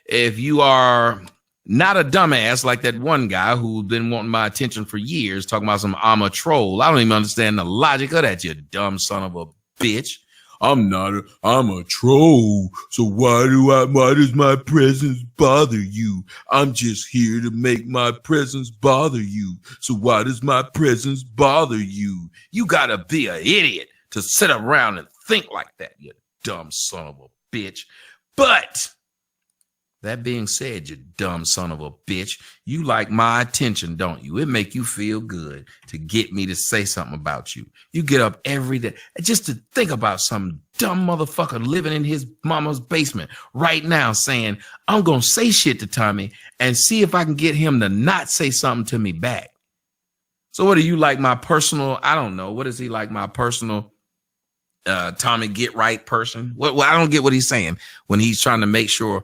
If you are not a dumbass like that one guy who's been wanting my attention for years, talking about some I'm a troll. I don't even understand the logic of that, you dumb son of a bitch. I'm a troll. So why does my presence bother you? I'm just here to make my presence bother you. So why does my presence bother you? You gotta be an idiot to sit around and think like that, you dumb son of a bitch. But that being said, you dumb son of a bitch, you like my attention, don't you? It make you feel good to get me to say something about you. You get up every day just to think about some dumb motherfucker living in his mama's basement right now saying, I'm going to say shit to Tommy and see if I can get him to not say something to me back. So what do you like my personal, I don't know, what is he like my personal Tommy get right person? Well, I don't get what he's saying when he's trying to make sure.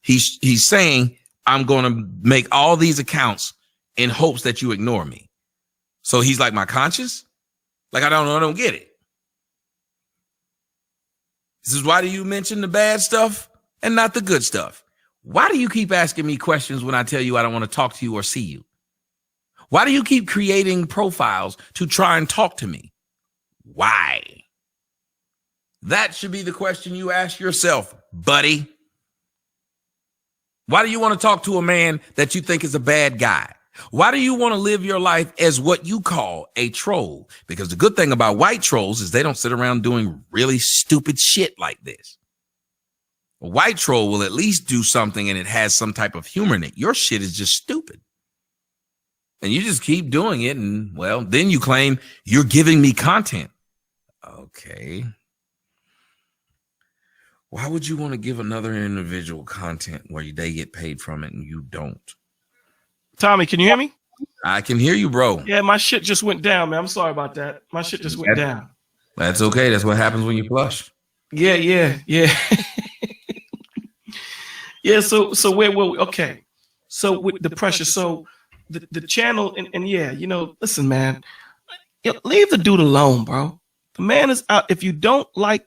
He's saying, I'm going to make all these accounts in hopes that you ignore me. So he's like my conscience? Like, I don't get it. This is why do you mention the bad stuff and not the good stuff? Why do you keep asking me questions when I tell you I don't want to talk to you or see you? Why do you keep creating profiles to try and talk to me? Why? That should be the question you ask yourself, buddy. Why do you want to talk to a man that you think is a bad guy? Why do you want to live your life as what you call a troll? Because the good thing about white trolls is they don't sit around doing really stupid shit like this. A white troll will at least do something and it has some type of humor in it. Your shit is just stupid. And you just keep doing it. And well, then you claim you're giving me content. Okay. Why would you want to give another individual content where they get paid from it and you don't? Tommy, can you hear me? I can hear you, bro. Yeah, my shit just went down, man. I'm sorry about that. My shit just went down. That's okay. That's what happens when you flush. Yeah. Yeah, so where were we? Okay. So with the pressure, so the channel, and yeah, listen, man, leave the dude alone, bro. The man is out. If you don't like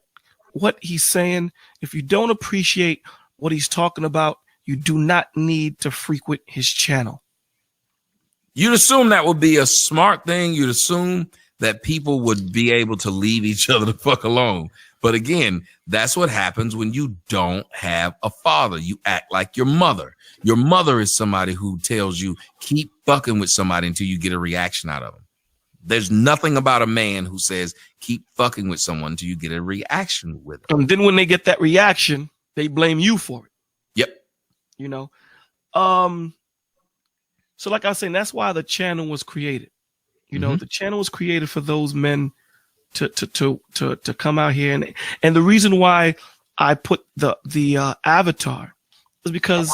what he's saying, if you don't appreciate what he's talking about, you do not need to frequent his channel. You'd assume that would be a smart thing. You'd assume that people would be able to leave each other the fuck alone. But again, that's what happens when you don't have a father. You act like your mother. Your mother is somebody who tells you, keep fucking with somebody until you get a reaction out of them. There's nothing about a man who says, keep fucking with someone until you get a reaction with them. And then when they get that reaction, they blame you for it. Yep. So like I was saying, that's why the channel was created. The channel was created for those men to come out here. And the reason why I put the avatar is because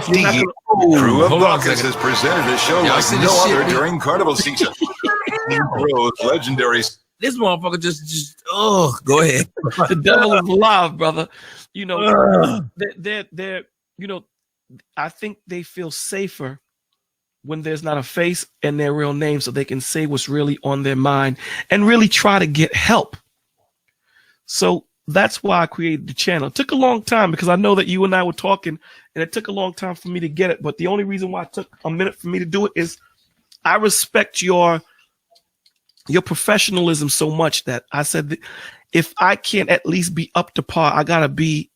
Crew of Buckets has presented a show like no other during carnival season. Bros, legendary. This motherfucker just go ahead. The devil is alive, brother. They're I think they feel safer when there's not a face and their real name, so they can say what's really on their mind and really try to get help. So that's why I created the channel. It took a long time because I know that you and I were talking and it took a long time for me to get it. But the only reason why it took a minute for me to do it is I respect your professionalism so much that I said that if I can't at least be up to par, I got to be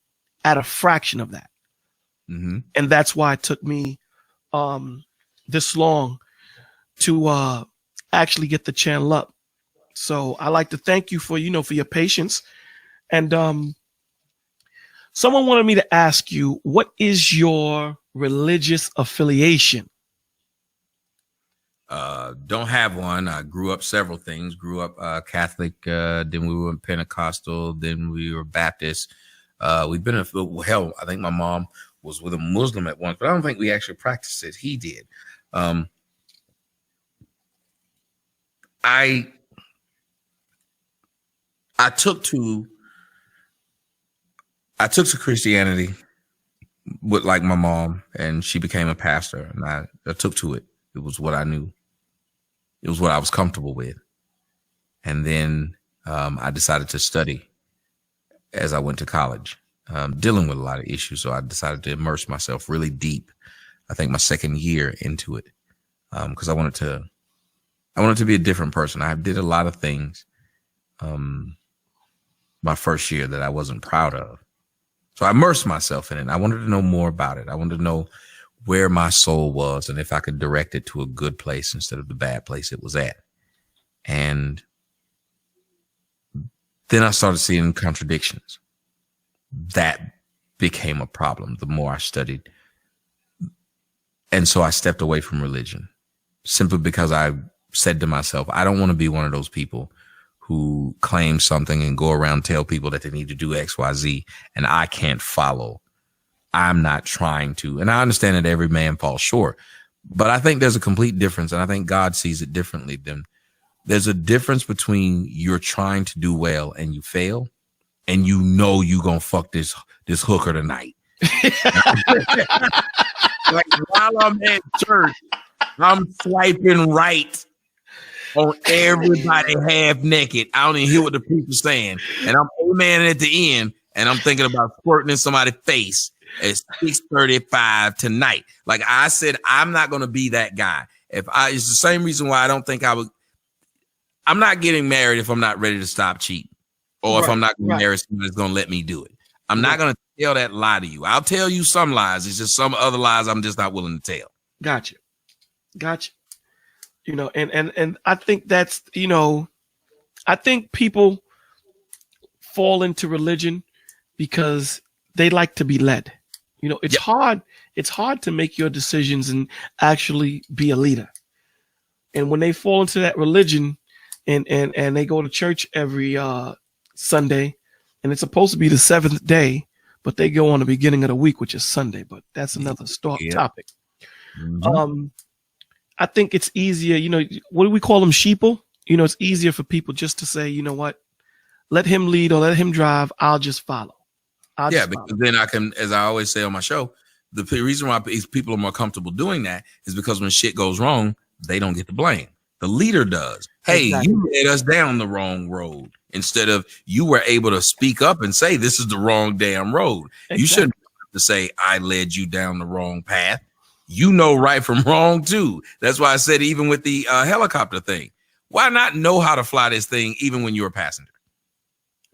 at a fraction of that. Mm-hmm. And that's why it took me this long to actually get the channel up. So I like to thank you for, for your patience And someone wanted me to ask you, what is your religious affiliation? Don't have one. I grew up several things. Grew up Catholic, then we were Pentecostal, then we were Baptist. We've been hell. I think my mom was with a Muslim at once, but I don't think we actually practiced it. He did. I took to Christianity with like my mom, and she became a pastor, and I took to it. It was what I knew. It was what I was comfortable with. And then I decided to study as I went to college, dealing with a lot of issues. So I decided to immerse myself really deep. I think my second year into it, because I wanted to be a different person. I did a lot of things my first year that I wasn't proud of. So I immersed myself in it. I wanted to know more about it. I wanted to know where my soul was and if I could direct it to a good place instead of the bad place it was at. And then I started seeing contradictions. That became a problem the more I studied. And so I stepped away from religion simply because I said to myself, I don't want to be one of those people who claim something and go around tell people that they need to do X, Y, Z, and I can't follow. I'm not trying to. And I understand that every man falls short, but I think there's a complete difference. And I think God sees it differently than there's a difference between you're trying to do well and you fail and you know you're going to fuck this hooker tonight. Like while I'm at church, I'm swiping right on everybody half naked. I don't even hear what the people saying. And I'm amen at the end. And I'm thinking about squirting in somebody's face at 6:35 tonight. Like I said, I'm not going to be that guy. It's the same reason why I don't think I'm not getting married if I'm not ready to stop cheating, or if I'm not going to marry somebody that's going to let me do it. I'm not going to tell that lie to you. I'll tell you some lies. It's just some other lies I'm just not willing to tell. Gotcha. You know, and I think that's, you know, I think people fall into religion because they like to be led. You know, it's hard. It's hard to make your decisions and actually be a leader. And when they fall into that religion and they go to church every Sunday, and it's supposed to be the seventh day, but they go on the beginning of the week, which is Sunday. But that's another topic. Mm-hmm. I think it's easier. You know, what do we call them? Sheeple. You know, it's easier for people just to say, you know what, let him lead or let him drive. I'll just follow. Because then I can, as I always say on my show, the reason why people are more comfortable doing that is because when shit goes wrong, they don't get the blame. The leader does. Hey, you led us down the wrong road. Instead of you were able to speak up and say, this is the wrong damn road. Exactly. You shouldn't have to say, I led you down the wrong path. You know right from wrong too. That's why I said, even with the helicopter thing, why not know how to fly this thing even when you're a passenger?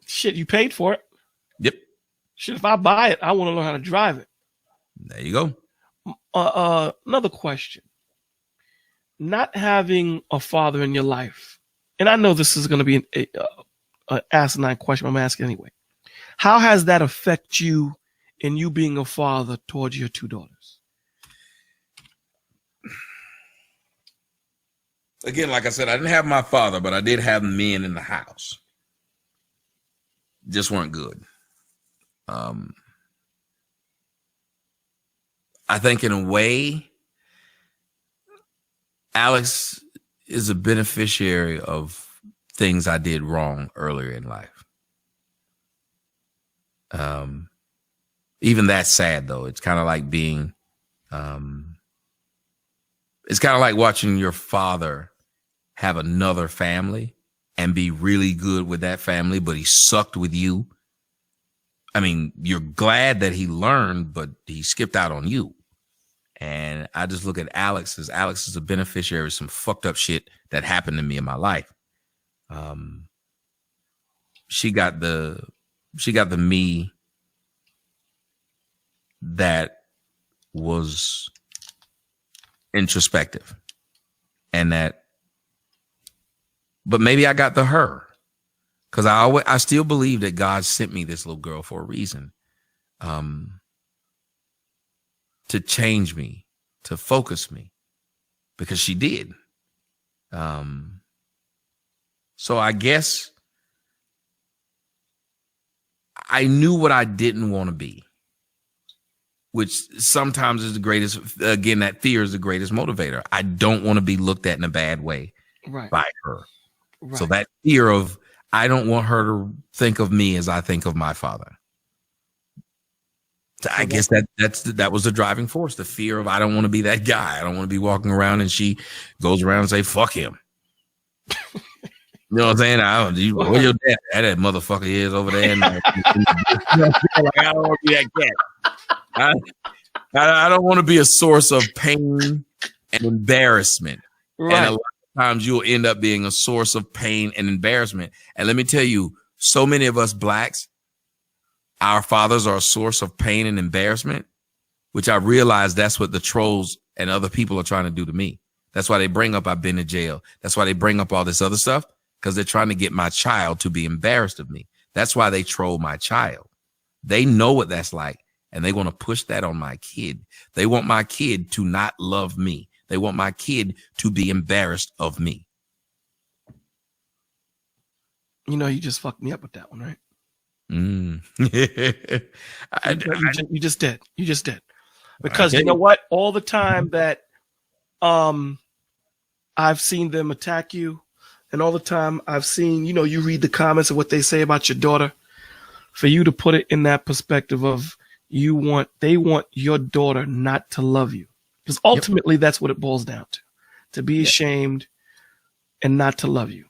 Shit, you paid for it. Yep. Shit, if I buy it, I want to learn how to drive it. There you go. Another question. Not having a father in your life, and I know this is going to be an asinine question, I'm asking anyway. How has that affected you in you being a father towards your two daughters? Again, like I said, I didn't have my father, but I did have men in the house. Just weren't good. I think in a way, Alex is a beneficiary of things I did wrong earlier in life. Even that's sad though. It's kind of like being, it's kind of like watching your father have another family and be really good with that family, but he sucked with you. I mean, you're glad that he learned, but he skipped out on you. And I just look at Alex as Alex is a beneficiary of some fucked up shit that happened to me in my life. She got the me that was introspective, and that, but maybe I got the her, because I still believe that God sent me this little girl for a reason, to change me, to focus me, because she did. So I guess I knew what I didn't want to be, which sometimes is the greatest. Again, that fear is the greatest motivator. I don't want to be looked at in a bad way by her. Right. So that fear of, I don't want her to think of me as I think of my father. So I guess that was the driving force. The fear of, I don't want to be that guy. I don't want to be walking around and she goes around and say, fuck him. You know what I'm saying? Where your dad? That motherfucker is over there. And, like, I don't want to be that cat. I don't want to be a source of pain and embarrassment. Right. And a lot of times you'll end up being a source of pain and embarrassment. And let me tell you, so many of us blacks, our fathers are a source of pain and embarrassment, which I realize that's what the trolls and other people are trying to do to me. That's why they bring up I've been to jail. That's why they bring up all this other stuff, because they're trying to get my child to be embarrassed of me. That's why they troll my child. They know what that's like, and they want to push that on my kid. They want my kid to not love me. They want my kid to be embarrassed of me. You know, you just fucked me up with that one, right? You just did. You just did. Because you know what? All the time that I've seen them attack you, and all the time I've seen, you know, you read the comments of what they say about your daughter, for you to put it in that perspective of they want your daughter not to love you. Because ultimately that's what it boils down to be ashamed and not to love you.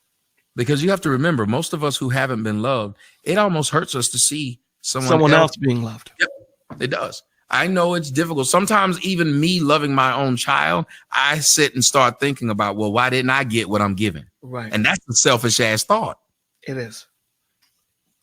Because you have to remember, most of us who haven't been loved, it almost hurts us to see someone else being loved. Yep, it does. I know it's difficult. Sometimes even me loving my own child, I sit and start thinking about, well, why didn't I get what I'm given? Right. And that's a selfish ass thought. It is.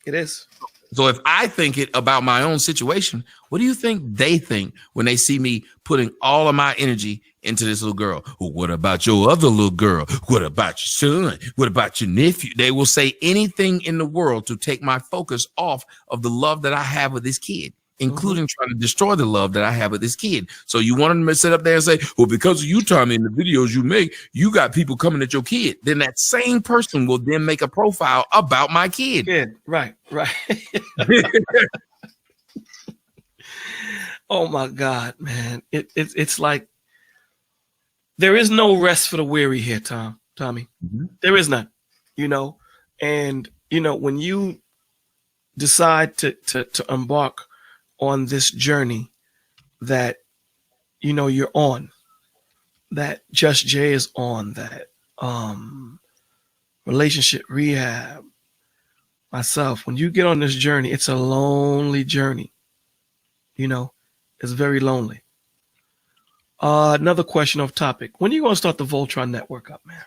It is. So if I think it about my own situation, what do you think they think when they see me putting all of my energy into this little girl? Well, what about your other little girl? What about your son? What about your nephew? They will say anything in the world to take my focus off of the love that I have with this kid, including trying to destroy the love that I have with this kid. So you want them to sit up there and say, well, because of you, Tommy, in the videos you make, you got people coming at your kid. Then that same person will then make a profile about my kid. Right. Oh my God, man. It's like, there is no rest for the weary here, Tommy. Mm-hmm. There is none, you know, and, you know, when you decide to embark on this journey that, you know, you're on, that Just Jay is on, that relationship rehab, myself, when you get on this journey, it's a lonely journey. You know, it's very lonely. Another question off topic. When are you going to start the Voltron network up, man?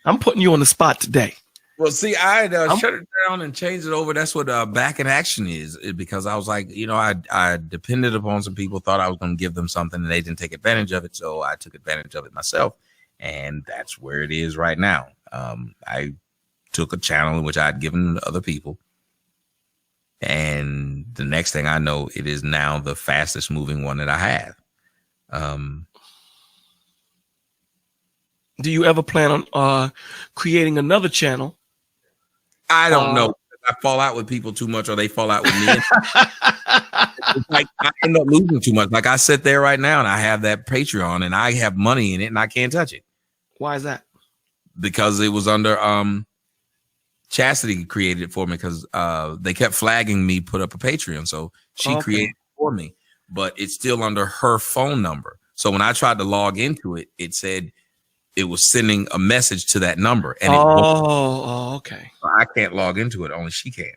I'm putting you on the spot today. Well, see, I shut it down and changed it over. That's what Back in Action is, because I was like, you know, I depended upon some people, thought I was going to give them something, and they didn't take advantage of it. So I took advantage of it myself. And that's where it is right now. I took a channel in which I'd given to other people. And the next thing I know, it is now the fastest moving one that I have. Do you ever plan on creating another channel? I don't know. I fall out with people too much, or they fall out with me. It's like I end up losing too much. Like I sit there right now and I have that Patreon and I have money in it and I can't touch it. Why is that? Because it was under Chastity created it for me, because they kept flagging me put up a Patreon. So she created it for me, but it's still under her phone number. So when I tried to log into it, it said it was sending a message to that number. And okay. I can't log into it. Only she can.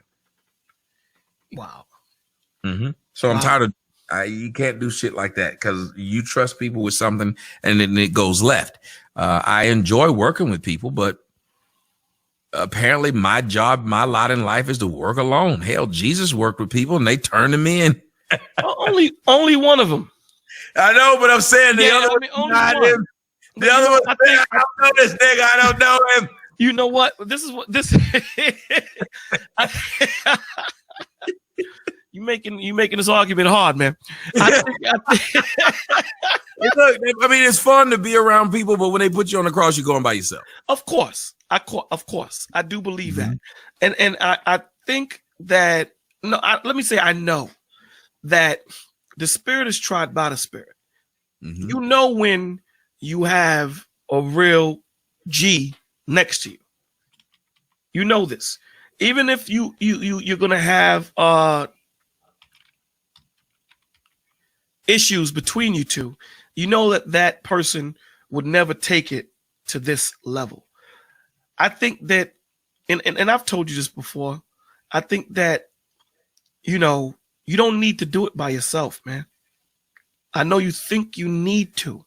Wow. Mm-hmm. So I'm tired of, you can't do shit like that, because you trust people with something and then it goes left. I enjoy working with people, but apparently my job, my lot in life is to work alone. Hell, Jesus worked with people and they turned him in. only one of them. I know, but I'm saying the other one. The other one, I don't know this nigga. I don't know him. You know what? This is what this. you making this argument hard, man. I Look, I mean, it's fun to be around people, but when they put you on the cross, you're going by yourself. Of course, I do believe that, and I think that let me say I know that the Spirit is tried by the Spirit. You know when you have a real G next to you. You know this. Even if you're gonna have issues between you two, you know that person would never take it to this level. I think that, and I've told you this before, I think that, you don't need to do it by yourself, man. I know you think you need to.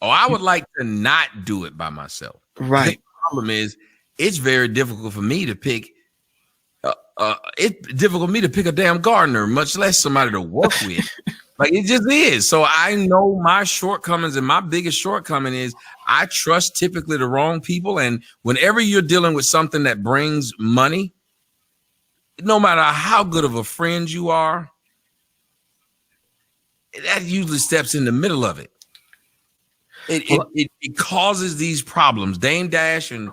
Oh, I would like to not do it by myself. Right. The problem is, it's very difficult for me to pick. It's difficult for me to pick a damn gardener, much less somebody to work with. Like, it just is. So I know my shortcomings, and my biggest shortcoming is I trust typically the wrong people. And whenever you're dealing with something that brings money, no matter how good of a friend you are, that usually steps in the middle of it. It causes these problems. Dame Dash and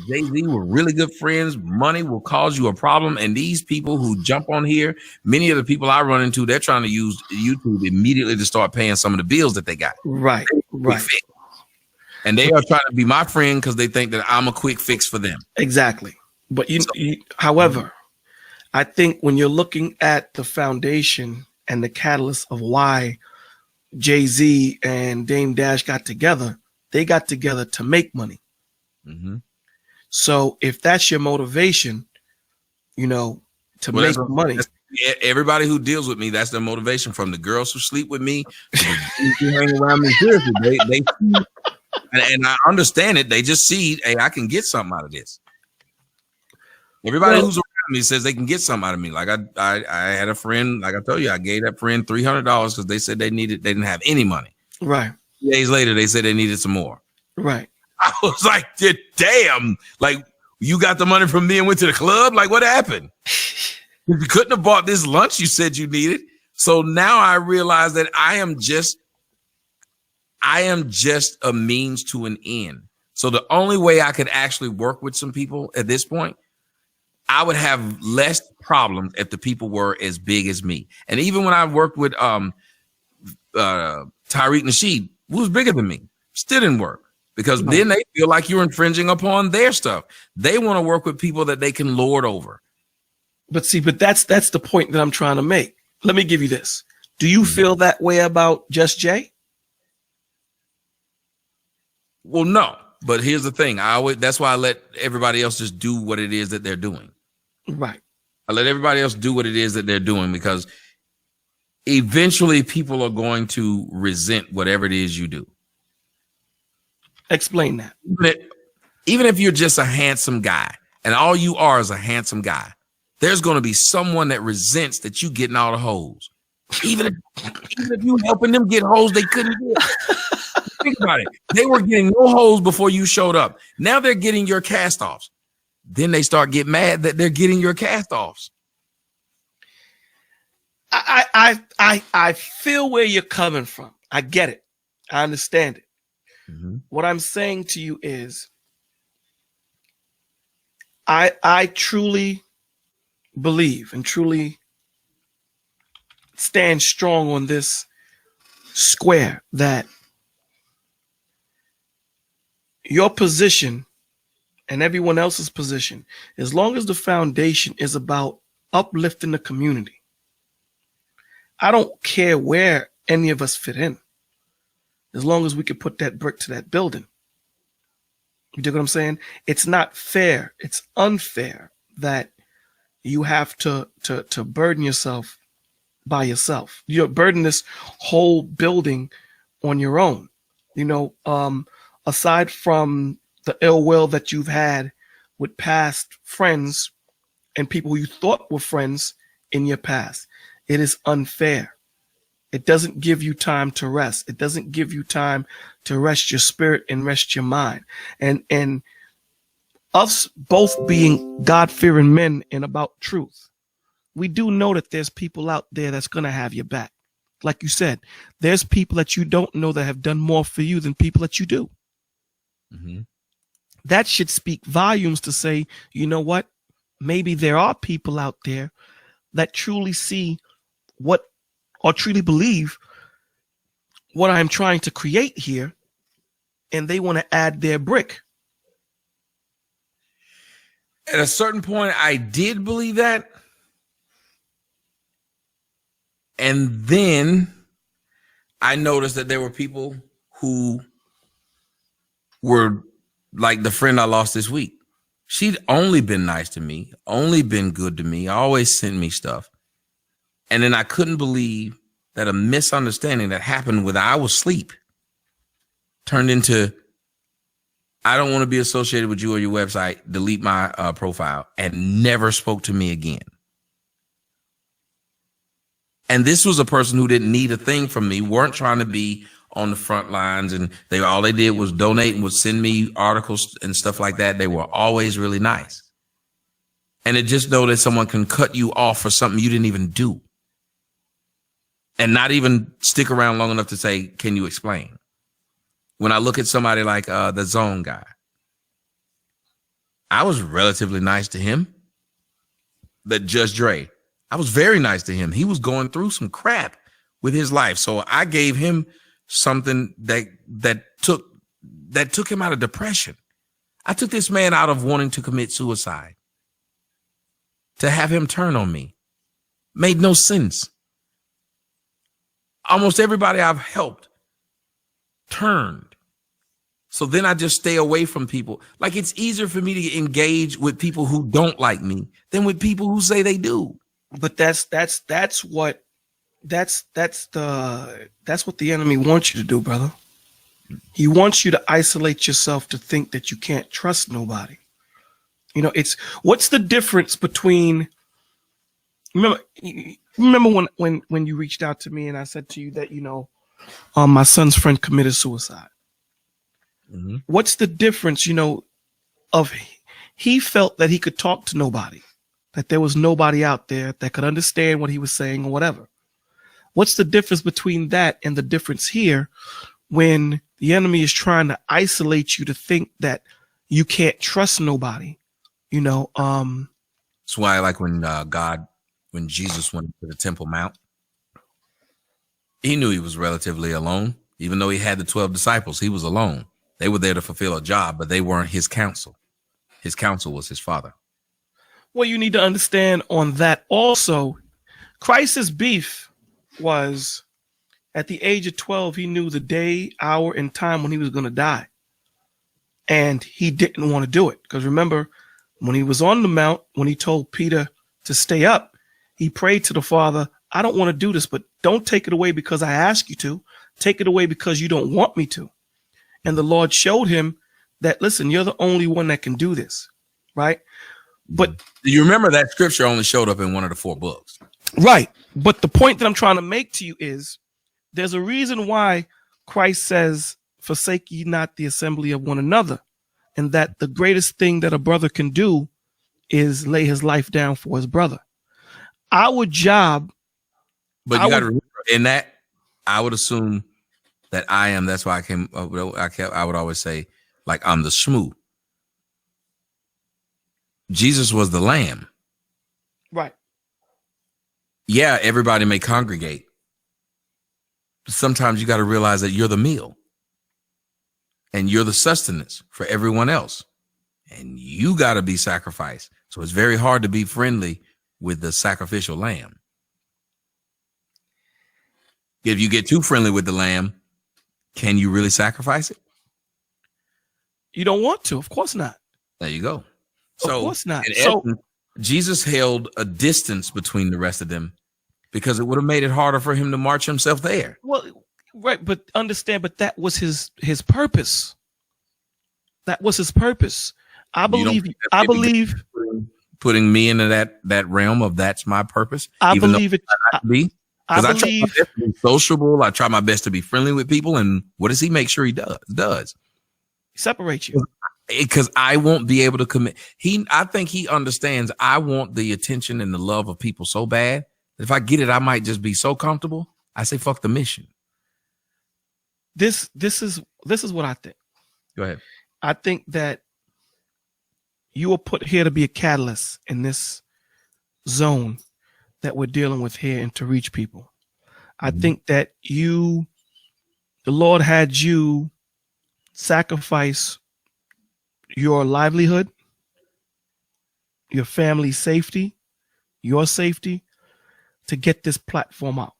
Jay-Z were really good friends. Money will cause you a problem. And these people who jump on here, many of the people I run into, they're trying to use YouTube immediately to start paying some of the bills that they got. Right. And they are trying to be my friend because they think that I'm a quick fix for them. Exactly. But however, I think when you're looking at the foundation and the catalyst of why Jay-Z and Dame Dash got together, they got together to make money. So if that's your motivation, to make money. Everybody who deals with me, that's their motivation. From the girls who sleep with me, who hang around me, seriously, they see, and I understand it. They just see, hey, I can get something out of this. Everybody who's around me says they can get something out of me. Like I had a friend, like I told you, I gave that friend $300 because they said they didn't have any money. Right. Days later, they said they needed some more. Right. I was like, damn, like, you got the money from me and went to the club? Like, what happened? You couldn't have bought this lunch you said you needed. So now I realize that I am just a means to an end. So the only way I could actually work with some people at this point, I would have less problems if the people were as big as me. And even when I worked with Tariq Nasheed, who was bigger than me, still didn't work. Because then they feel like you're infringing upon their stuff. They want to work with people that they can lord over. But that's the point that I'm trying to make. Let me give you this. Do you feel that way about Just Jay? Well, no. But here's the thing. That's why I let everybody else just do what it is that they're doing. Right. I let everybody else do what it is that they're doing, because eventually people are going to resent whatever it is you do. Explain that. Even if you're just a handsome guy and all you are is a handsome guy, there's going to be someone that resents that you getting all the hoes. Even if you helping them get hoes they couldn't get. Think about it. They were getting no hoes before you showed up. Now they're getting your cast-offs. Then they start getting mad that they're getting your cast-offs. I feel where you're coming from. I get it. I understand it. What I'm saying to you is, I truly believe and truly stand strong on this square that your position and everyone else's position, as long as the foundation is about uplifting the community, I don't care where any of us fit in, as long as we can put that brick to that building. You dig what I'm saying? It's not fair. It's unfair that you have to burden yourself by yourself. You're burdening this whole building on your own. Aside from the ill will that you've had with past friends and people who you thought were friends in your past, it is unfair. It doesn't give you time to rest. It doesn't give you time to rest your spirit and rest your mind. And us both being God-fearing men and about truth, we do know that there's people out there that's going to have your back. Like you said, there's people that you don't know that have done more for you than people that you do. Mm-hmm. That should speak volumes to say, you know what? Maybe there are people out there that truly see what, or truly believe what I'm trying to create here, and they want to add their brick. At a certain point, I did believe that. And then I noticed that there were people who were like the friend I lost this week. She'd only been nice to me, only been good to me, always sent me stuff. And then I couldn't believe that a misunderstanding that happened when I was asleep turned into, I don't want to be associated with you or your website, delete my profile, and never spoke to me again. And this was a person who didn't need a thing from me, weren't trying to be on the front lines, and all they did was donate and would send me articles and stuff like that. They were always really nice. And it just know that someone can cut you off for something you didn't even do. And not even stick around long enough to say, can you explain? When I look at somebody like the Zone guy, I was relatively nice to him. That Judge Dre, I was very nice to him. He was going through some crap with his life. So I gave him something that took him out of depression. I took this man out of wanting to commit suicide. To have him turn on me made no sense. Almost everybody I've helped turned. So then I just stay away from people. Like, it's easier for me to engage with people who don't like me than with people who say they do. But that's what the enemy wants you to do, brother. He wants you to isolate yourself, to think that you can't trust nobody. You know, what's the difference between, remember when you reached out to me and I said to you that, my son's friend committed suicide. Mm-hmm. What's the difference, of he felt that he could talk to nobody, that there was nobody out there that could understand what he was saying or whatever. What's the difference between that and the difference here when the enemy is trying to isolate you to think that you can't trust nobody? That's why I like when Jesus went to the Temple Mount, he knew he was relatively alone. Even though he had the 12 disciples, he was alone. They were there to fulfill a job, but they weren't his counsel. His counsel was his Father. Well, you need to understand on that also, Christ's beef was at the age of 12, he knew the day, hour, and time when he was going to die. And he didn't want to do it. Because remember, when he was on the mount, when he told Peter to stay up, he prayed to the Father, I don't want to do this, but don't take it away because I ask you to. Take it away because you don't want me to. And the Lord showed him that, listen, you're the only one that can do this, right? But you remember that scripture only showed up in one of the 4 books. Right. But the point that I'm trying to make to you is there's a reason why Christ says, forsake ye not the assembly of one another. And that the greatest thing that a brother can do is lay his life down for his brother. Our job. But you got to remember, in that, I would assume that I am. That's why I would always say, like, I'm the shmoo. Jesus was the lamb. Right. Yeah, everybody may congregate. Sometimes you got to realize that you're the meal. And you're the sustenance for everyone else. And you got to be sacrificed. So it's very hard to be friendly with the sacrificial lamb. If you get too friendly with the lamb, can you really sacrifice it? You don't want to. Of course not. There you go. Of course not. So Jesus held a distance between the rest of them because it would have made it harder for him to march himself there. Well, right, but understand, but that was his purpose. That was his purpose. I believe putting me into that realm of that's my purpose. I believe it. Because I try my best to be sociable. I try my best to be friendly with people. And what does he make sure he does? Separate you. because I won't be able to commit. I think he understands I want the attention and the love of people so bad that if I get it, I might just be so comfortable. I say, fuck the mission. This is what I think. Go ahead. I think that you were put here to be a catalyst in this zone that we're dealing with here and to reach people. I think that the Lord had you sacrifice your livelihood, your family's safety, your safety to get this platform out.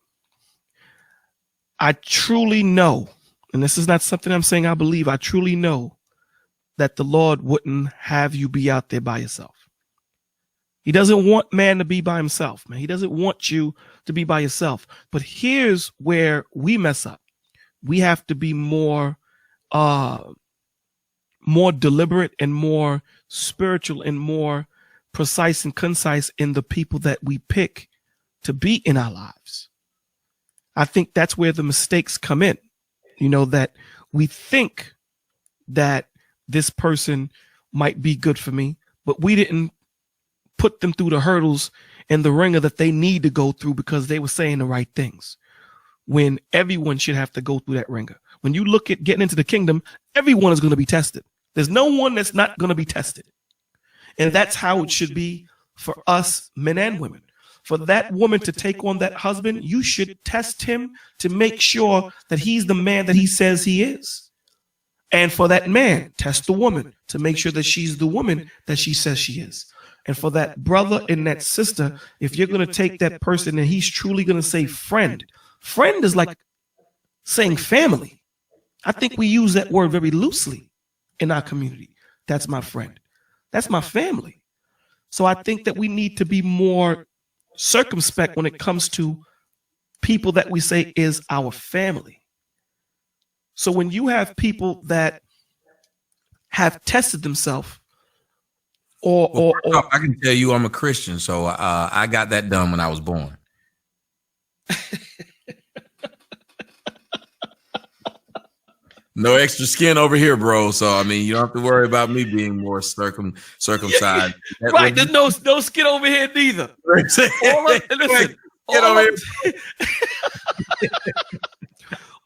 I truly know, and this is not something I'm saying I believe, I truly know that the Lord wouldn't have you be out there by yourself. He doesn't want man to be by himself, man. He doesn't want you to be by yourself. But here's where we mess up. We have to be more deliberate and more spiritual and more precise and concise in the people that we pick to be in our lives. I think that's where the mistakes come in. That we think that this person might be good for me, but we didn't put them through the hurdles and the ringer that they need to go through because they were saying the right things. When everyone should have to go through that ringer. When you look at getting into the kingdom, everyone is going to be tested. There's no one that's not going to be tested. And that's how it should be for us, men and women. For that woman to take on that husband, you should test him to make sure that he's the man that he says he is. And for that man, test the woman to make sure that she's the woman that she says she is. And for that brother and that sister, if you're going to take that person and he's truly going to say friend is like saying family. I think we use that word very loosely in our community. That's my friend. That's my family. So I think that we need to be more circumspect when it comes to people that we say is our family. So when you have people that have tested themselves or I can tell you I'm a Christian, so I got that done when I was born. No extra skin over here, bro. So I mean, you don't have to worry about me being more circumcised. Right? There's no skin over here neither.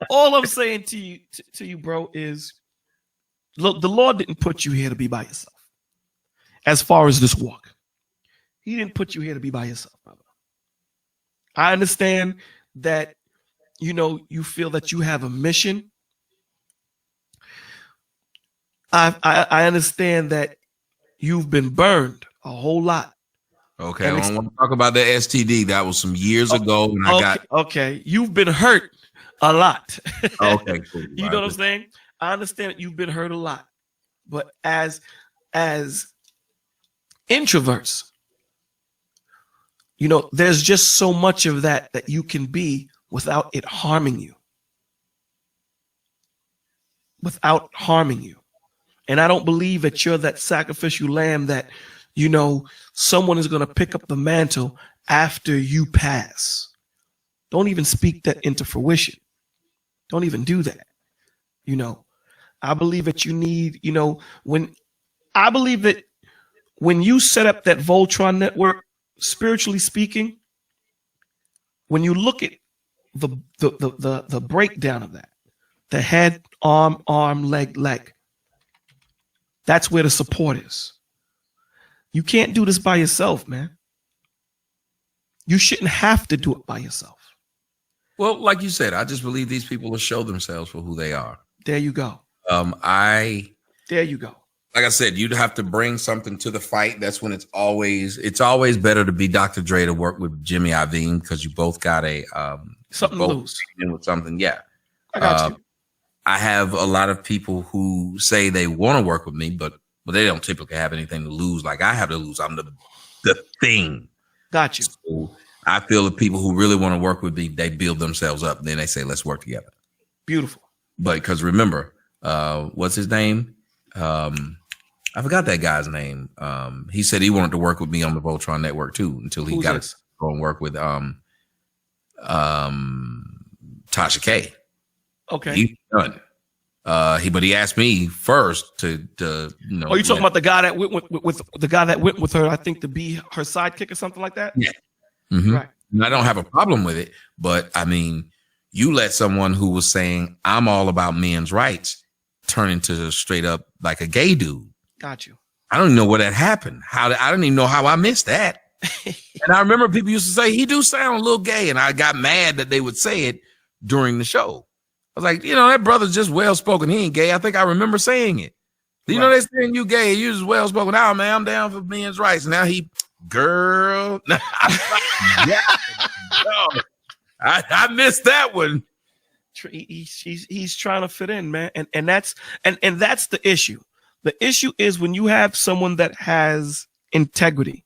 All I'm saying to you, bro, is look, the Lord didn't put you here to be by yourself. As far as this walk, He didn't put you here to be by yourself, brother. I understand that you feel that you have a mission. I understand that you've been burned a whole lot. Okay, I don't want to talk about the STD. That was some years ago. And okay. You've been hurt a lot. Okay, cool. You know what I'm saying? I understand that you've been hurt a lot, but as introverts, there's just so much of that you can be without it harming you. Without harming you. And I don't believe that you're that sacrificial lamb that, someone is going to pick up the mantle after you pass. Don't even speak that into fruition. Don't even do that. I believe that you need, when you set up that Voltron network, spiritually speaking, when you look at the breakdown of that, the head, arm, leg, that's where the support is. You can't do this by yourself, man. You shouldn't have to do it by yourself. Well, like you said, I just believe these people will show themselves for who they are. There you go. There you go. Like I said, you'd have to bring something to the fight. That's when it's always better to be Dr. Dre to work with Jimmy Iovine because you both got something to lose. With something, yeah. I got you. I have a lot of people who say they want to work with me, but they don't typically have anything to lose. Like I have to lose. I'm the thing. Got you. So I feel the people who really want to work with me, they build themselves up. Then they say, let's work together. Beautiful. But because remember, what's his name? I forgot that guy's name. He said he wanted to work with me on the Voltron network too until he got to go and work with Tasha K. Okay. He's done. He asked me first to Oh, you talking about the guy that went with the guy that went with her? I think to be her sidekick or something like that. Yeah. Mm-hmm. Right. And I don't have a problem with it, but I mean, you let someone who was saying I'm all about men's rights turn into straight up like a gay dude. Got you. I don't even know where that happened. I don't even know how I missed that. And I remember people used to say he do sound a little gay, and I got mad that they would say it during the show. I was like, that brother's just well spoken. He ain't gay. I think I remember saying it. You know, they saying you gay, you just well spoken. Oh man, I'm down for men's rights. Now girl. Yeah. No, I missed that one. He's trying to fit in, man, and that's the issue. The issue is when you have someone that has integrity.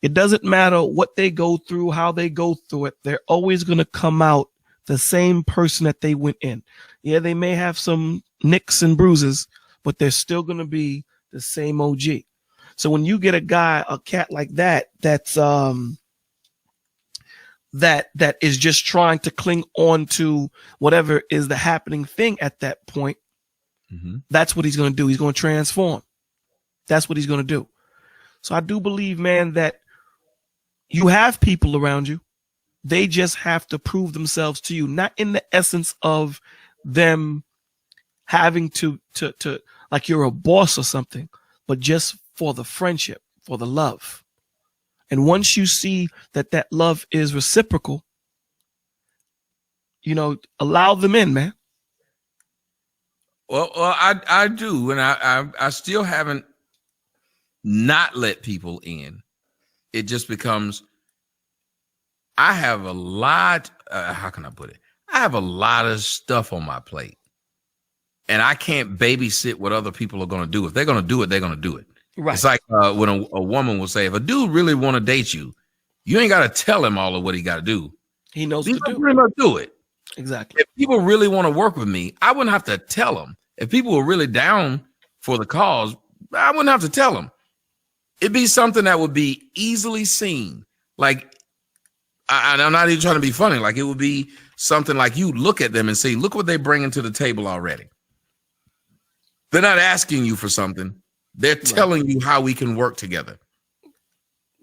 It doesn't matter what they go through, how they go through it. They're always going to come out the same person that they went in. Yeah, they may have some nicks and bruises, but they're still going to be the same OG. So when you get a cat like that, that's that is just trying to cling on to whatever is the happening thing at that point, that's what he's going to do. He's going to transform. That's what he's going to do. So I do believe, man, that you have people around you. They just have to prove themselves to you, not in the essence of them having to like you're a boss or something, but just for the friendship, for the love. And once you see that love is reciprocal, allow them in, man. Well, I do, and I still haven't not let people in. It just becomes, I have a lot. How can I put it? I have a lot of stuff on my plate, and I can't babysit what other people are going to do. If they're going to do it, they're going to do it. Right. It's like when a woman will say, if a dude really want to date you, you ain't got to tell him all of what he got to do. He knows what to do. Pretty much do it. Exactly. If people really want to work with me, I wouldn't have to tell them. If people were really down for the cause, I wouldn't have to tell them. It'd be something that would be easily seen. Like, I'm not even trying to be funny. Like, it would be something like you look at them and say, look what they're bringing to the table already. They're not asking you for something. They're telling you how we can work together.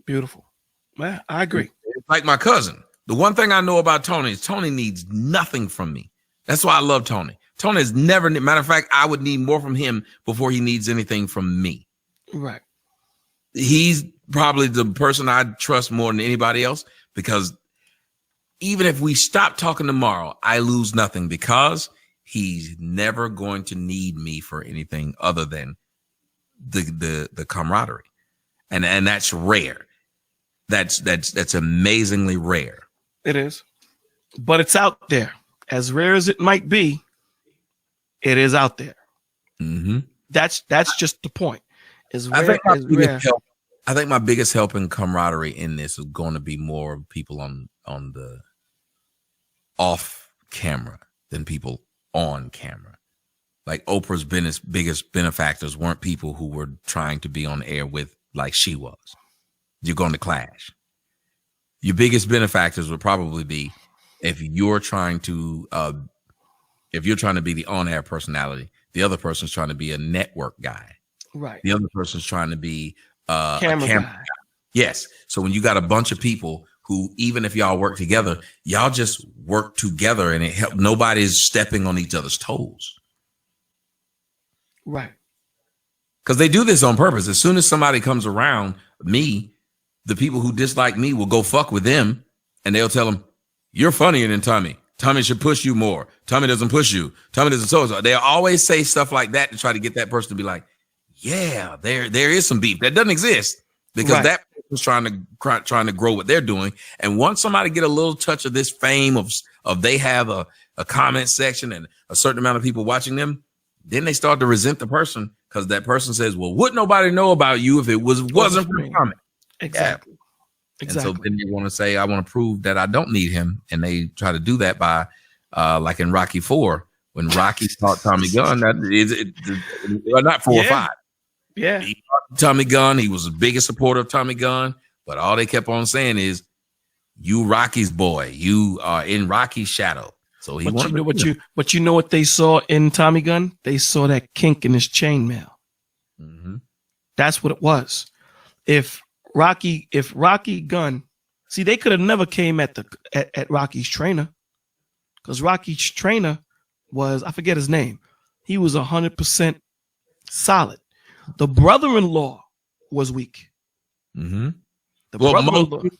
Beautiful. Man, I agree. It's like my cousin. The one thing I know about Tony is Tony needs nothing from me. That's why I love Tony. Tony is never, matter of fact, I would need more from him before he needs anything from me. Right. He's probably the person I trust more than anybody else, because even if we stop talking tomorrow, I lose nothing, because he's never going to need me for anything other than the camaraderie. And that's rare. That's amazingly rare. It is. But it's out there. As rare as it might be, it is out there. Mm-hmm. That's just the point. I think my biggest help in camaraderie in this is going to be more people on the off camera than people on camera. Like Oprah's biggest benefactors weren't people who were trying to be on air with like she was. You're going to clash. Your biggest benefactors would probably be if you're trying to be the on-air personality, the other person's trying to be a network guy. Right. The other person's trying to be a camera guy. Yes. So when you got a bunch of people who, even if y'all work together, y'all just work together and it help. Nobody's stepping on each other's toes. Right. Because they do this on purpose. As soon as somebody comes around me, the people who dislike me will go fuck with them, and they'll tell them, you're funnier than Tommy. Tommy should push you more. Tommy doesn't push you. Tommy doesn't so. They'll always say stuff like that to try to get that person to be like, yeah, there is some beef that doesn't exist, because that person's trying to grow what they're doing. And once somebody get a little touch of this fame of they have a comment section and a certain amount of people watching them, then they start to resent the person, because that person says, well, would nobody know about you if it wasn't for the comment? Exactly. Yeah. Exactly. And so then they want to say, I want to prove that I don't need him. And they try to do that by, like in Rocky 4, when Rocky taught Tommy Gunn, not 4 or 5. Yeah. He taught Tommy Gunn. He was the biggest supporter of Tommy Gunn. But all they kept on saying is, you Rocky's boy. You are in Rocky's shadow. So he but you know what they saw in Tommy Gunn? They saw that kink in his chainmail. Mm-hmm. That's what it was. If Rocky Gunn, see, they could have never came at Rocky's trainer, because Rocky's trainer was, I forget his name. He was 100% solid. The brother-in-law was weak. Mm-hmm.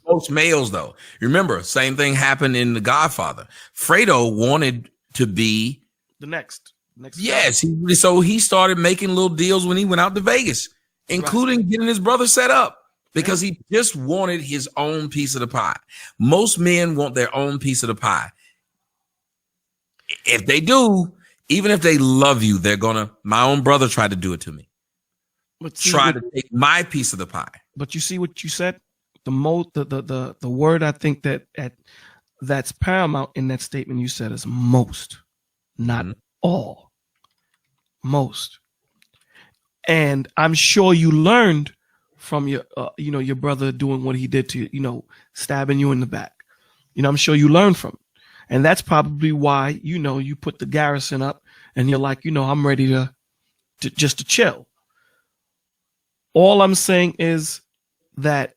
Most males, though. Remember, same thing happened in The Godfather. Fredo wanted to be the next. Yes, so he started making little deals when he went out to Vegas, including getting his brother set up, because he just wanted his own piece of the pie. Most men want their own piece of the pie. If they do, even if they love you, they're gonna. My own brother tried to do it to me. Try to take my piece of the pie. But you see what you said? The word I think that's paramount in that statement you said is most, not all. Most. And I'm sure you learned from your brother doing what he did to you, stabbing you in the back. I'm sure you learned from it. And that's probably why, you put the garrison up and you're like, I'm ready to just to chill. All I'm saying is that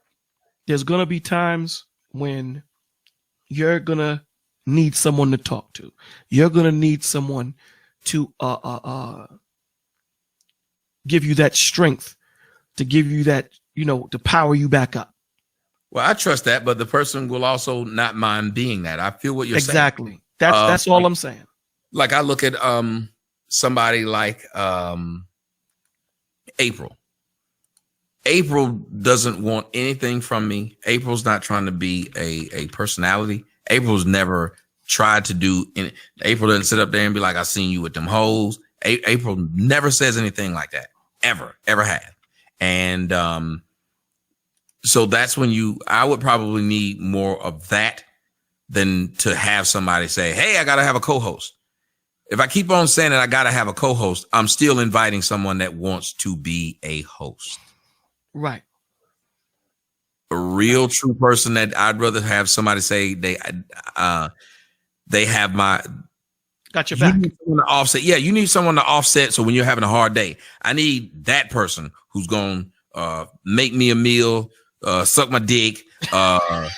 there's going to be times when you're going to need someone to talk to. You're going to need someone to give you that strength, to give you that, to power you back up. Well, I trust that, but the person will also not mind being that. I feel what you're saying. Exactly. That's all I'm saying. Like I look at somebody like April. April doesn't want anything from me. April's not trying to be a personality. April's never tried to do any. April doesn't sit up there and be like, I seen you with them hoes. April never says anything like that. Ever have. And so that's when I would probably need more of that than to have somebody say, hey, I got to have a co-host. If I keep on saying that I got to have a co-host, I'm still inviting someone that wants to be a host. Right. A real true person that I'd rather have somebody say they have my got your back. You need someone to offset. Yeah, you need someone to offset. So when you're having a hard day, I need that person who's going to make me a meal, suck my dick. I'm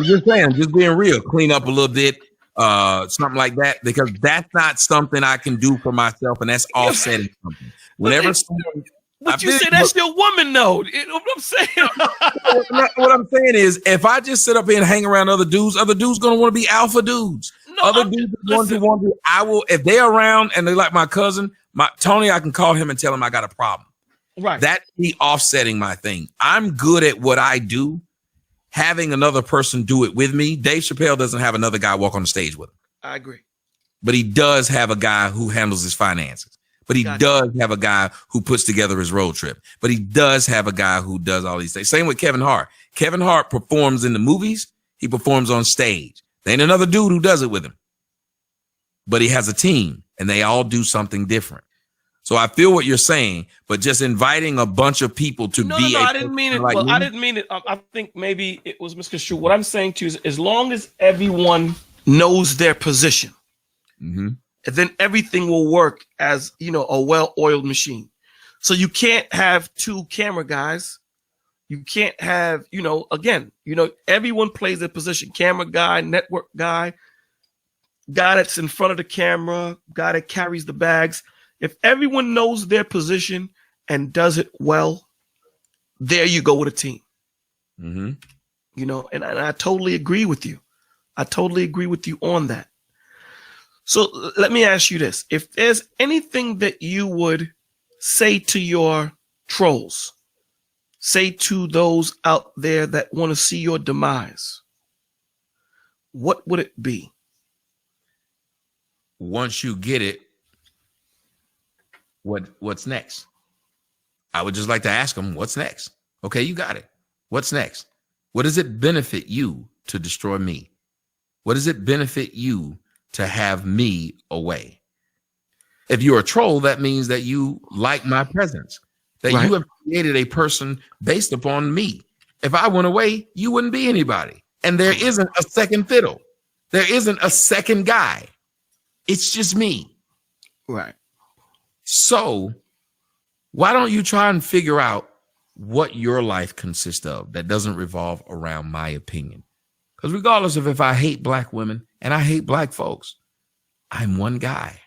just saying, just being real, clean up a little bit, something like that, because that's not something I can do for myself, and that's offsetting something. Whenever someone. But you say that's your woman, though. You know what I'm saying? What I'm saying is, if I just sit up here and hang around other dudes gonna want to be alpha dudes. No, dudes want to. I will, if they're around and they like my cousin, Tony, I can call him and tell him I got a problem. Right. That's me offsetting my thing. I'm good at what I do. Having another person do it with me. Dave Chappelle doesn't have another guy walk on the stage with him. I agree. But he does have a guy who handles his finances. But he does have a guy who puts together his road trip. But he does have a guy who does all these things. Same with Kevin Hart. Kevin Hart performs in the movies. He performs on stage. There ain't another dude who does it with him. But he has a team, and they all do something different. So I feel what you're saying, but just inviting a bunch of people to be. No, I didn't mean it. Well, I didn't mean it. I think maybe it was misconstrued. What I'm saying to you is, as long as everyone knows their position, and then everything will work as, a well-oiled machine. So you can't have two camera guys. You can't have, everyone plays their position. Camera guy, network guy that's in front of the camera, guy that carries the bags. If everyone knows their position and does it well, there you go with a team. And I totally agree with you. I totally agree with you on that. So let me ask you this. If there's anything that you would say to your trolls, say to those out there that want to see your demise, what would it be? Once you get it, what's next? I would just like to ask them, what's next? Okay, you got it. What's next? What does it benefit you to destroy me? What does it benefit you to have me away? If you're a troll, that means that you like my presence, that you have created a person based upon me. If I went away, you wouldn't be anybody. And there isn't a second fiddle. There isn't a second guy. It's just me. Right. So why don't you try and figure out what your life consists of that doesn't revolve around my opinion? Because regardless of if I hate black women and I hate black folks, I'm one guy.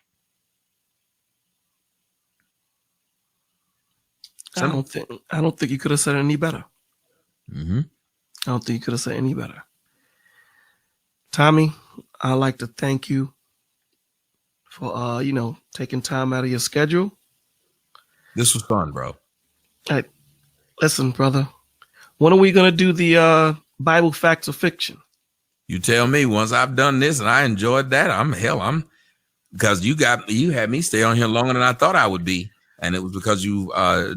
I don't think you could have said it any better. Mm-hmm. I don't think you could have said any better. Tommy, I'd like to thank you for taking time out of your schedule. This was fun, bro. Hey, listen, brother. When are we gonna do the Bible facts or fiction? You tell me. Once I've done this and I enjoyed that, I'm because you had me stay on here longer than I thought I would be. And it was because you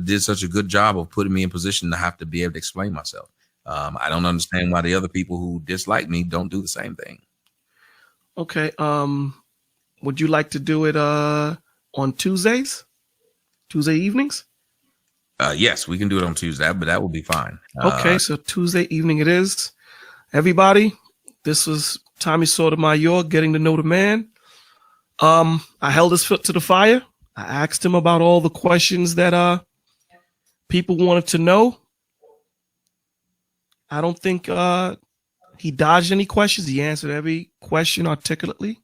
did such a good job of putting me in position to have to be able to explain myself. I don't understand why the other people who dislike me don't do the same thing. Okay. Would you like to do it on Tuesdays? Tuesday evenings? Yes, we can do it on Tuesday, but that will be fine. Okay, so Tuesday evening it is. Everybody, this was Tommy Sotomayor, Getting to Know the Man. I held his foot to the fire. I asked him about all the questions that people wanted to know. I don't think he dodged any questions. He answered every question articulately,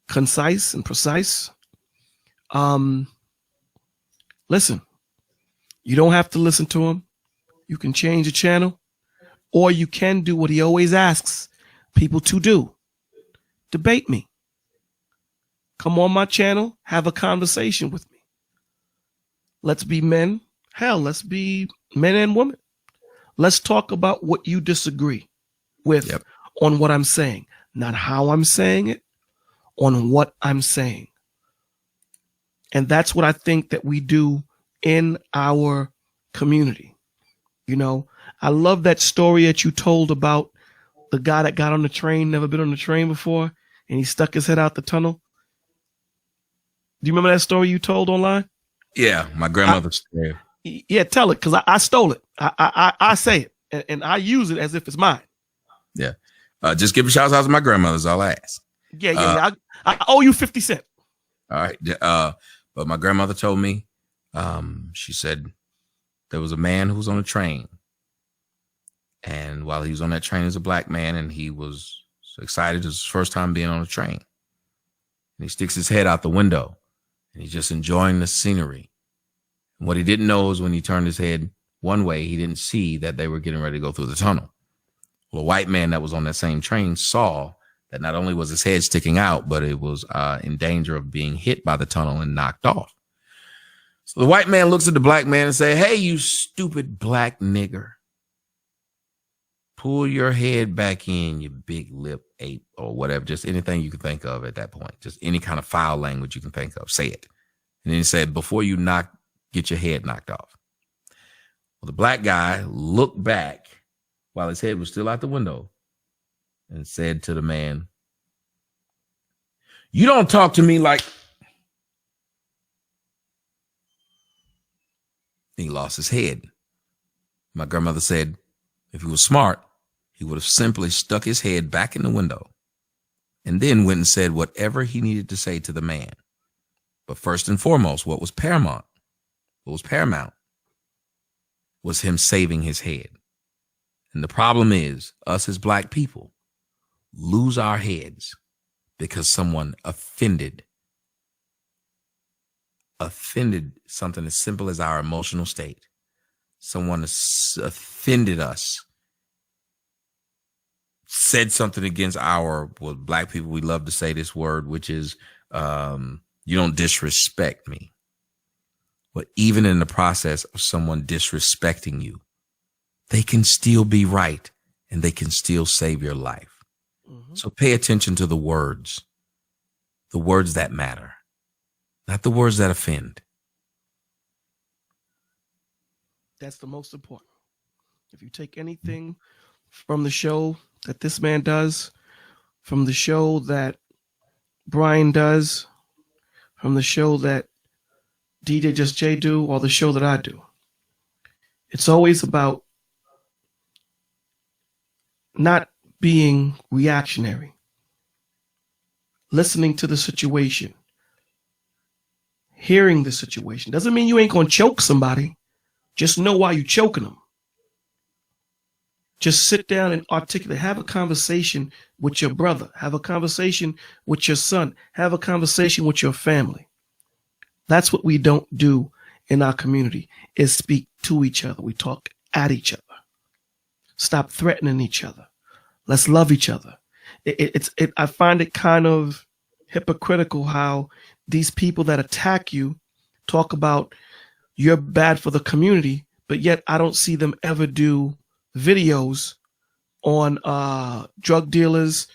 concise and precise. Listen, you don't have to listen to him. You can change the channel, or you can do what he always asks people to do. Debate me. Come on my channel, have a conversation with me. Let's be men. Hell, let's be men and women. Let's talk about what you disagree with on what I'm saying. Not how I'm saying it, on what I'm saying. And that's what I think that we do in our community. You know, I love that story that you told about the guy that got on the train, never been on the train before, and he stuck his head out the tunnel. Do you remember that story you told online? Yeah, my grandmother's story. Yeah, tell it, because I stole it. I say it, and I use it as if it's mine. Yeah. Just give a shout out to my grandmother's all I ask. Yeah. I owe you 50 cents. All right. But my grandmother told me, she said there was a man who was on a train. And while he was on that train, he was a black man, and he was so excited. It was his first time being on a train. And he sticks his head out the window, and he's just enjoying the scenery. And what he didn't know is when he turned his head one way, he didn't see that they were getting ready to go through the tunnel. Well, a white man that was on that same train saw that not only was his head sticking out, but it was in danger of being hit by the tunnel and knocked off. So the white man looks at the black man and say, "Hey, you stupid black nigger. Pull your head back in, you big lip ape," or whatever, just anything you can think of at that point. Just any kind of foul language you can think of, say it. And then he said, "Before you get your head knocked off." Well, the black guy looked back while his head was still out the window and said to the man, "You don't talk to me like..." He lost his head. My grandmother said if he was smart, he would have simply stuck his head back in the window and then went and said whatever he needed to say to the man. But first and foremost, what was paramount was him saving his head. And the problem is, us as black people lose our heads because someone offended something as simple as our emotional state. Someone offended us, said something against black people, we love to say this word, which is, you don't disrespect me. But even in the process of someone disrespecting you, they can still be right and they can still save your life. Mm-hmm. So pay attention to the words that matter, not the words that offend. That's the most important. If you take anything from the show that this man does, from the show that Brian does, from the show that DJ Just Jay do, or the show that I do, it's always about not being reactionary. listening to the situation, hearing the situation. Doesn't mean you ain't going to choke somebody. Just know why you're choking them. Just sit down and articulate. Have a conversation with your brother. Have a conversation with your son. Have a conversation with your family. That's what we don't do in our community, is speak to each other. We talk at each other. Stop threatening each other. Let's love each other. I find it kind of hypocritical how these people that attack you talk about you're bad for the community, but yet I don't see them ever do videos on drug dealers,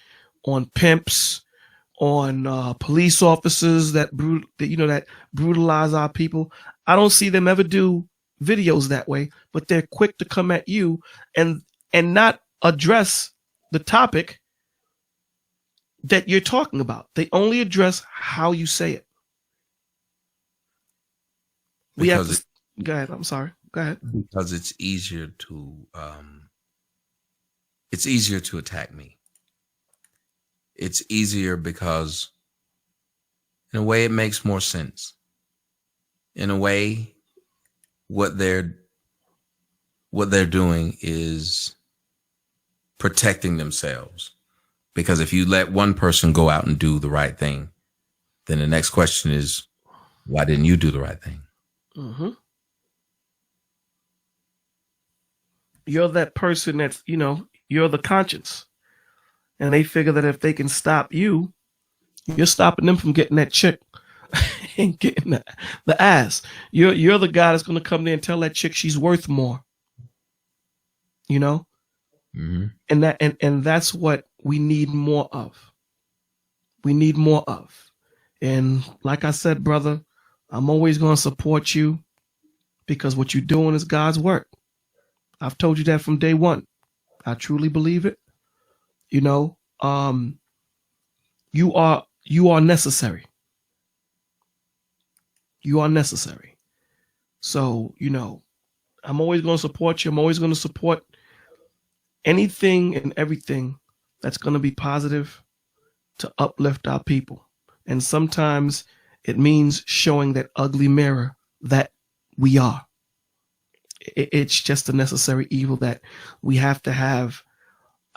on pimps, on police officers that brutalize our people. I don't see them ever do videos that way, but they're quick to come at you and not address the topic that you're talking about. They only address how you say it. We have to go ahead. I'm sorry. Go ahead. Because it's easier to attack me. It's easier because in a way it makes more sense. In a way, what they're doing is protecting themselves. Because if you let one person go out and do the right thing, then the next question is, why didn't you do the right thing? Mm-hmm. You're that person that's, you're the conscience. And they figure that if they can stop you, you're stopping them from getting that chick and getting the ass. You're the guy that's going to come there and tell that chick she's worth more. Mm-hmm. And that's what we need more of. We need more of. And like I said, brother, I'm always going to support you because what you're doing is God's work. I've told you that from day one. I truly believe it. You are necessary. You are necessary. So, I'm always going to support you. I'm always going to support anything and everything that's going to be positive to uplift our people. And sometimes it means showing that ugly mirror that we are. It's just a necessary evil that we have to have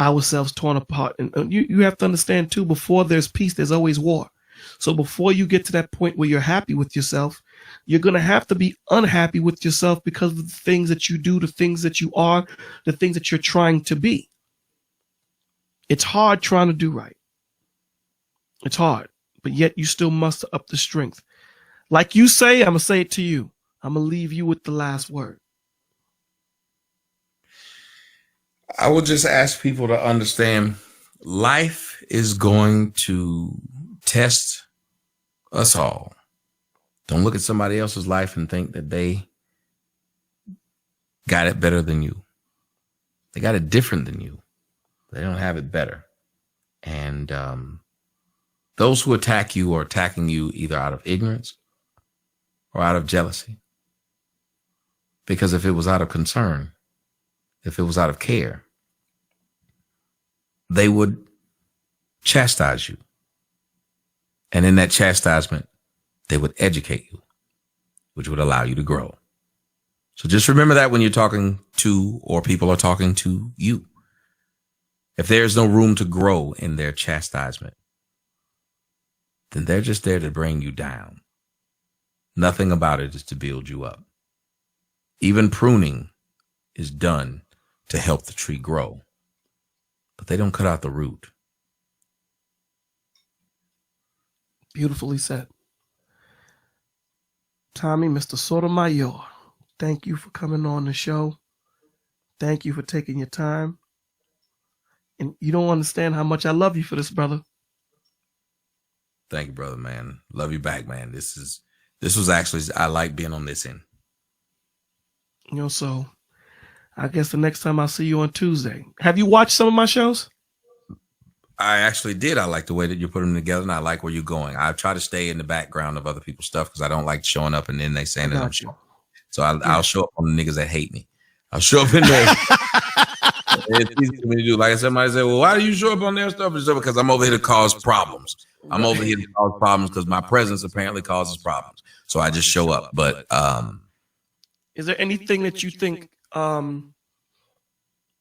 ourselves torn apart. And you have to understand too, before there's peace, there's always war. So before you get to that point where you're happy with yourself, you're going to have to be unhappy with yourself because of the things that you do, the things that you are, the things that you're trying to be. It's hard trying to do right. It's hard, but yet you still muster up the strength. Like you say, I'm going to say it to you. I'm going to leave you with the last word. I would just ask people to understand life is going to test us all. Don't look at somebody else's life and think that they got it better than you. They got it different than you. They don't have it better. And those who attack you are attacking you either out of ignorance or out of jealousy. Because if it was out of concern, if it was out of care, they would chastise you. And in that chastisement, they would educate you, which would allow you to grow. So just remember that when you're talking to, or people are talking to you. If there's no room to grow in their chastisement, then they're just there to bring you down. Nothing about it is to build you up. Even pruning is done to help the tree grow, but they don't cut out the root. Beautifully said. Tommy, Mr. Sotomayor, thank you for coming on the show. Thank you for taking your time. And you don't understand how much I love you for this, brother. Thank you, brother, man. Love you back, man. This was actually, I like being on this end. So I guess the next time I'll see you on Tuesday. Have you watched some of my shows? I actually did. I like the way that you put them together, and I like where you're going. I try to stay in the background of other people's stuff because I don't like showing up and then they saying that I'm showing. So I'll show up on the niggas that hate me. I'll show up in there. It's easy for me to do. Like somebody said, well, why do you show up on their stuff? It's because I'm over here to cause problems. I'm over here to cause problems because my presence apparently causes problems. So I just show up. But is there anything that you think? And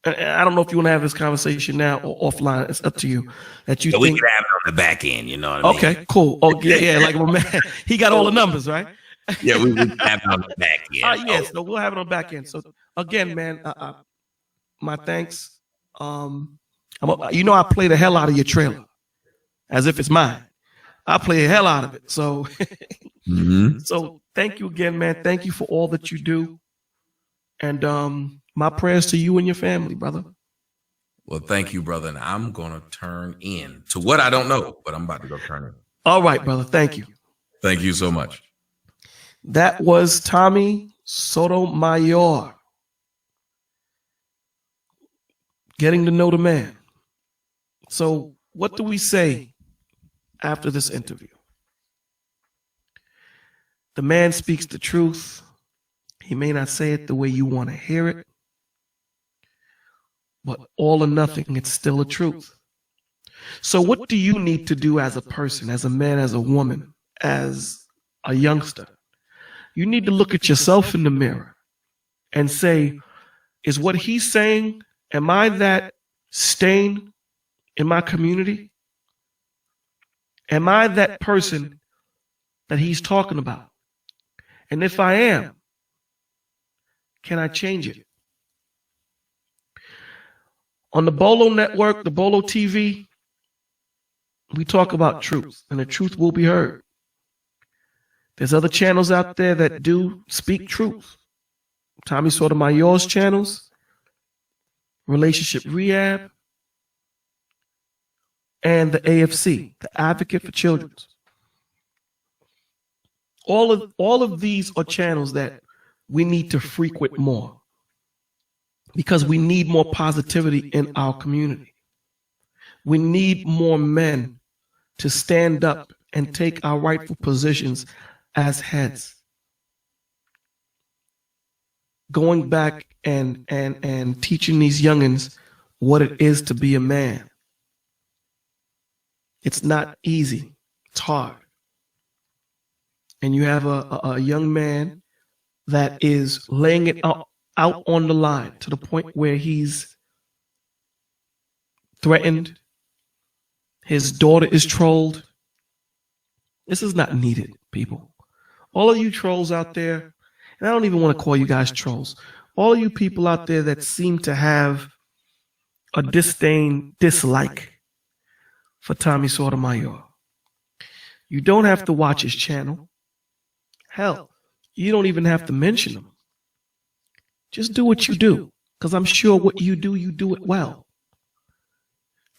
I don't know if you want to have this conversation now or offline. It's up to you. That you think we can have it on the back end. You know what I mean? Okay, cool. Oh yeah. Like my man, he got all the numbers, right? Yeah, we can have it on the back end. Yes, no, we'll have it on the back end. So again, man, my thanks. I play the hell out of your trailer as if it's mine. I play the hell out of it. So, so thank you again, man. Thank you for all that you do, and my prayers to you and your family, brother. Well, thank you, brother. And I'm gonna turn in to what I don't know, but I'm about to go turn in. All right, brother. Thank you. Thank you so much. That was Tommy Sotomayor. Getting to know the man. So what do we say after this interview? The man speaks the truth. He may not say it the way you want to hear it, but all or nothing, it's still a truth. So what do you need to do as a person, as a man, as a woman, as a youngster? You need to look at yourself in the mirror and say, is what he's saying, am I that stain in my community? Am I that person that he's talking about? And if I am, can I change it? On the Bolo network, the Bolo TV, we talk about truth, and the truth will be heard. There's other channels out there that do speak truth. Tommy Sotomayor's channels, Relationship Rehab, and the AFC, the Advocate for Children. All of these are channels that we need to frequent more because we need more positivity in our community. We need more men to stand up and take our rightful positions as heads. Going back and teaching these youngins what it is to be a man. It's not easy. It's hard. And you have a young man that is laying it out on the line to the point where he's threatened. His daughter is trolled. This is not needed, people. All of you trolls out there, and I don't even want to call you guys trolls. All of you people out there that seem to have a dislike for Tommy Sotomayor. You don't have to watch his channel. Hell, you don't even have to mention him. Just do what you do, because I'm sure what you do it well.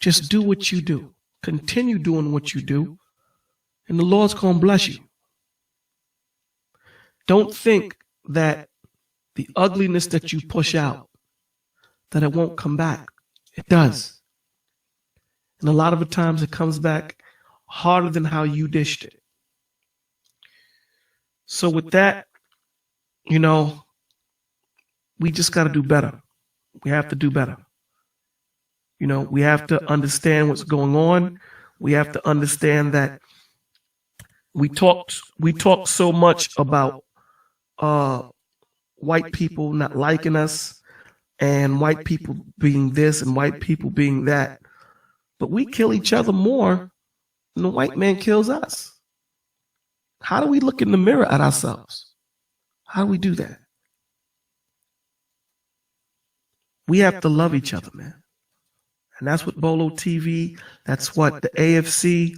Just do what you do. Continue doing what you do, and the Lord's going to bless you. Don't think that the ugliness that you push out, that it won't come back. It does. And a lot of the times it comes back harder than how you dished it. So with that, we just got to do better. We have to do better. We have to understand what's going on. We have to understand that we talk so much about white people not liking us and white people being this and white people being that. But we kill each other more than the white man kills us. How do we look in the mirror at ourselves? How do we do that? We have to love each other, man. And that's what Bolo TV, that's what the AFC,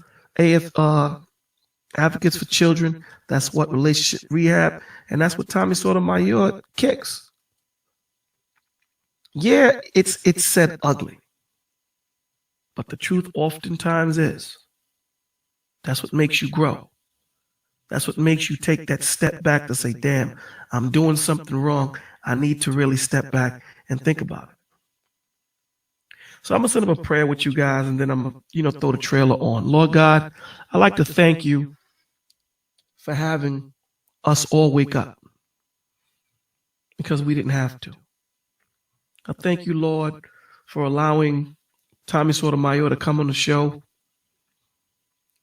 Advocates for Children, that's what Relationship Rehab, and that's what Tommy Sotomayor kicks. Yeah, it's said ugly. But the truth oftentimes is, that's what makes you grow. That's what makes you take that step back to say, damn, I'm doing something wrong. I need to really step back and think about it. So I'm going to send up a prayer with you guys, and then I'm going to, throw the trailer on. Lord God, I'd like to thank you for having us all wake up because we didn't have to. I thank you, Lord, for allowing Tommy Sotomayor to come on the show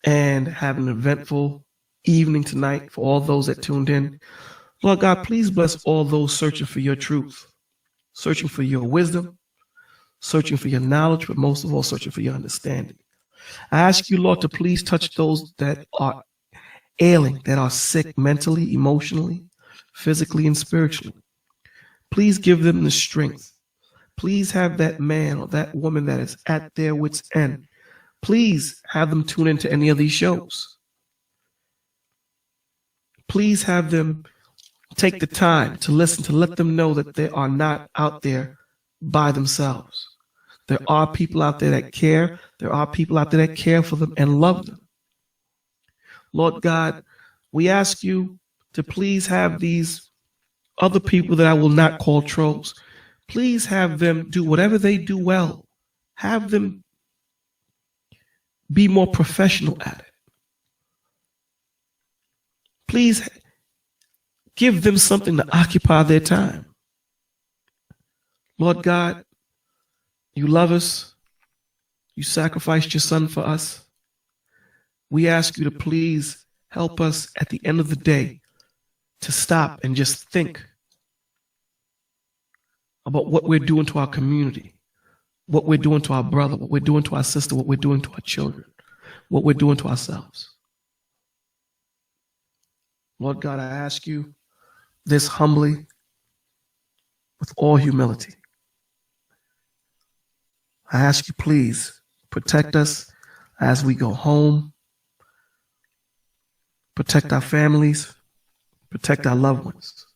and have an eventful evening tonight for all those that tuned in. Lord God, please bless all those searching for your truth, searching for your wisdom, searching for your knowledge, but most of all, searching for your understanding. I ask you, Lord, to please touch those that are ailing, that are sick mentally, emotionally, physically, and spiritually. Please give them the strength. Please have that man or that woman that is at their wit's end. Please have them tune into any of these shows. Please have them take the time to listen, to let them know that they are not out there by themselves. There are people out there that care. There are people out there that care for them and love them. Lord God, we ask you to please have these other people that I will not call trolls. Please have them do whatever they do well. Have them be more professional at it. Please give them something to occupy their time. Lord God, you love us. You sacrificed your son for us. We ask you to please help us at the end of the day to stop and just think about what we're doing to our community, what we're doing to our brother, what we're doing to our sister, what we're doing to our children, what we're doing to ourselves. Lord God, I ask you this humbly, with all humility. I ask you, please, protect us as we go home, protect our families, protect our loved ones.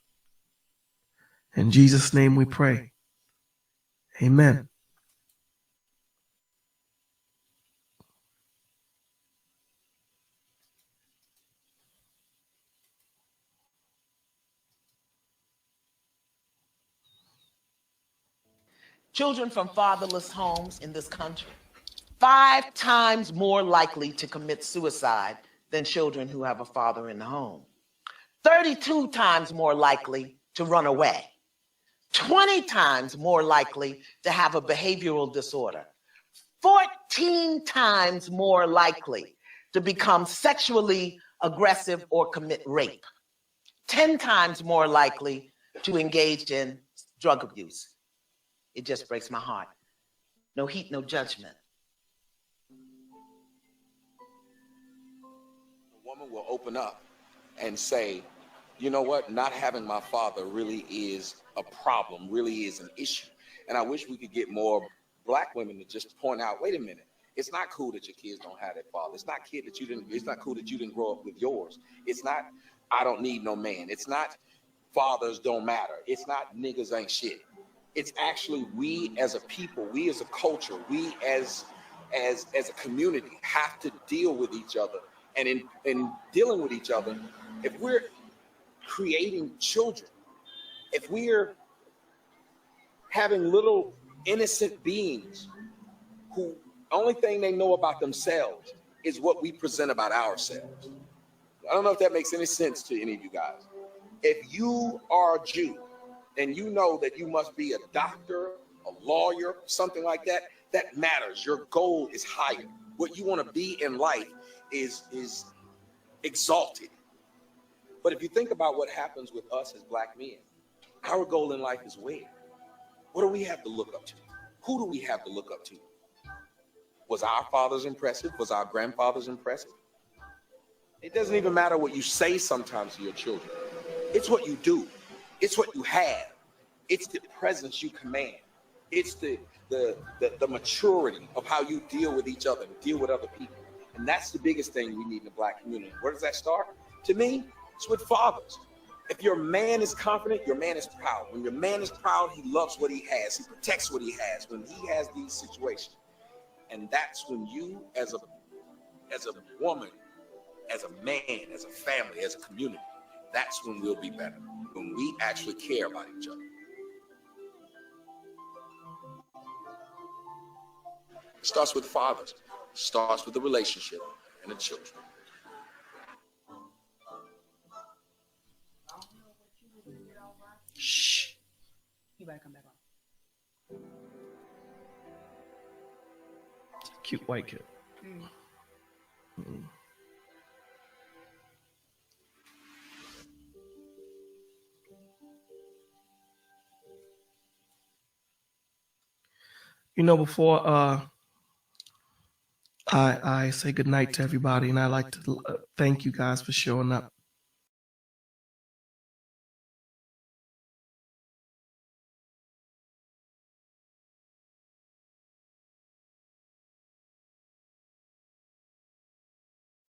In Jesus' name we pray. Amen. Children from fatherless homes in this country, 5 times more likely to commit suicide than children who have a father in the home. 32 times more likely to run away. 20 times more likely to have a behavioral disorder. 14 times more likely to become sexually aggressive or commit rape. 10 times more likely to engage in drug abuse. It just breaks my heart. No heat, no judgment. A woman will open up and say, you know what, not having my father really is a problem, really is an issue. And I wish we could get more Black women to just point out, wait a minute, it's not cool that your kids don't have that father. It's not cool that you didn't grow up with yours. It's not, I don't need no man. It's not fathers don't matter. It's not niggas ain't shit. It's actually we as a people, we as a culture, we as a community have to deal with each other. And in dealing with each other, if we're creating children, if we're having little innocent beings who only thing they know about themselves is what we present about ourselves. I don't know if that makes any sense to any of you guys. If you are a Jew, and you know that you must be a doctor, a lawyer, something like that, that matters. Your goal is higher. What you want to be in life is exalted. But if you think about what happens with us as Black men, our goal in life is where? What do we have to look up to? Who do we have to look up to? Was our fathers impressive? Was our grandfathers impressive? It doesn't even matter what you say sometimes to your children. It's what you do. It's what you have. It's the presence you command. It's the maturity of how you deal with each other, deal with other people. And that's the biggest thing we need in the Black community. Where does that start? To me, it's with fathers. If your man is confident, your man is proud. When your man is proud, he loves what he has. He protects what he has when he has these situations. And that's when you, as a woman, as a man, as a family, as a community, that's when we'll be better. When we actually care about each other. It starts with fathers. It starts with the relationship and the children. Shh. You better come back on. Cute white kid. Mm. Mm. You know, before I say goodnight to everybody, and I like to thank you guys for showing up.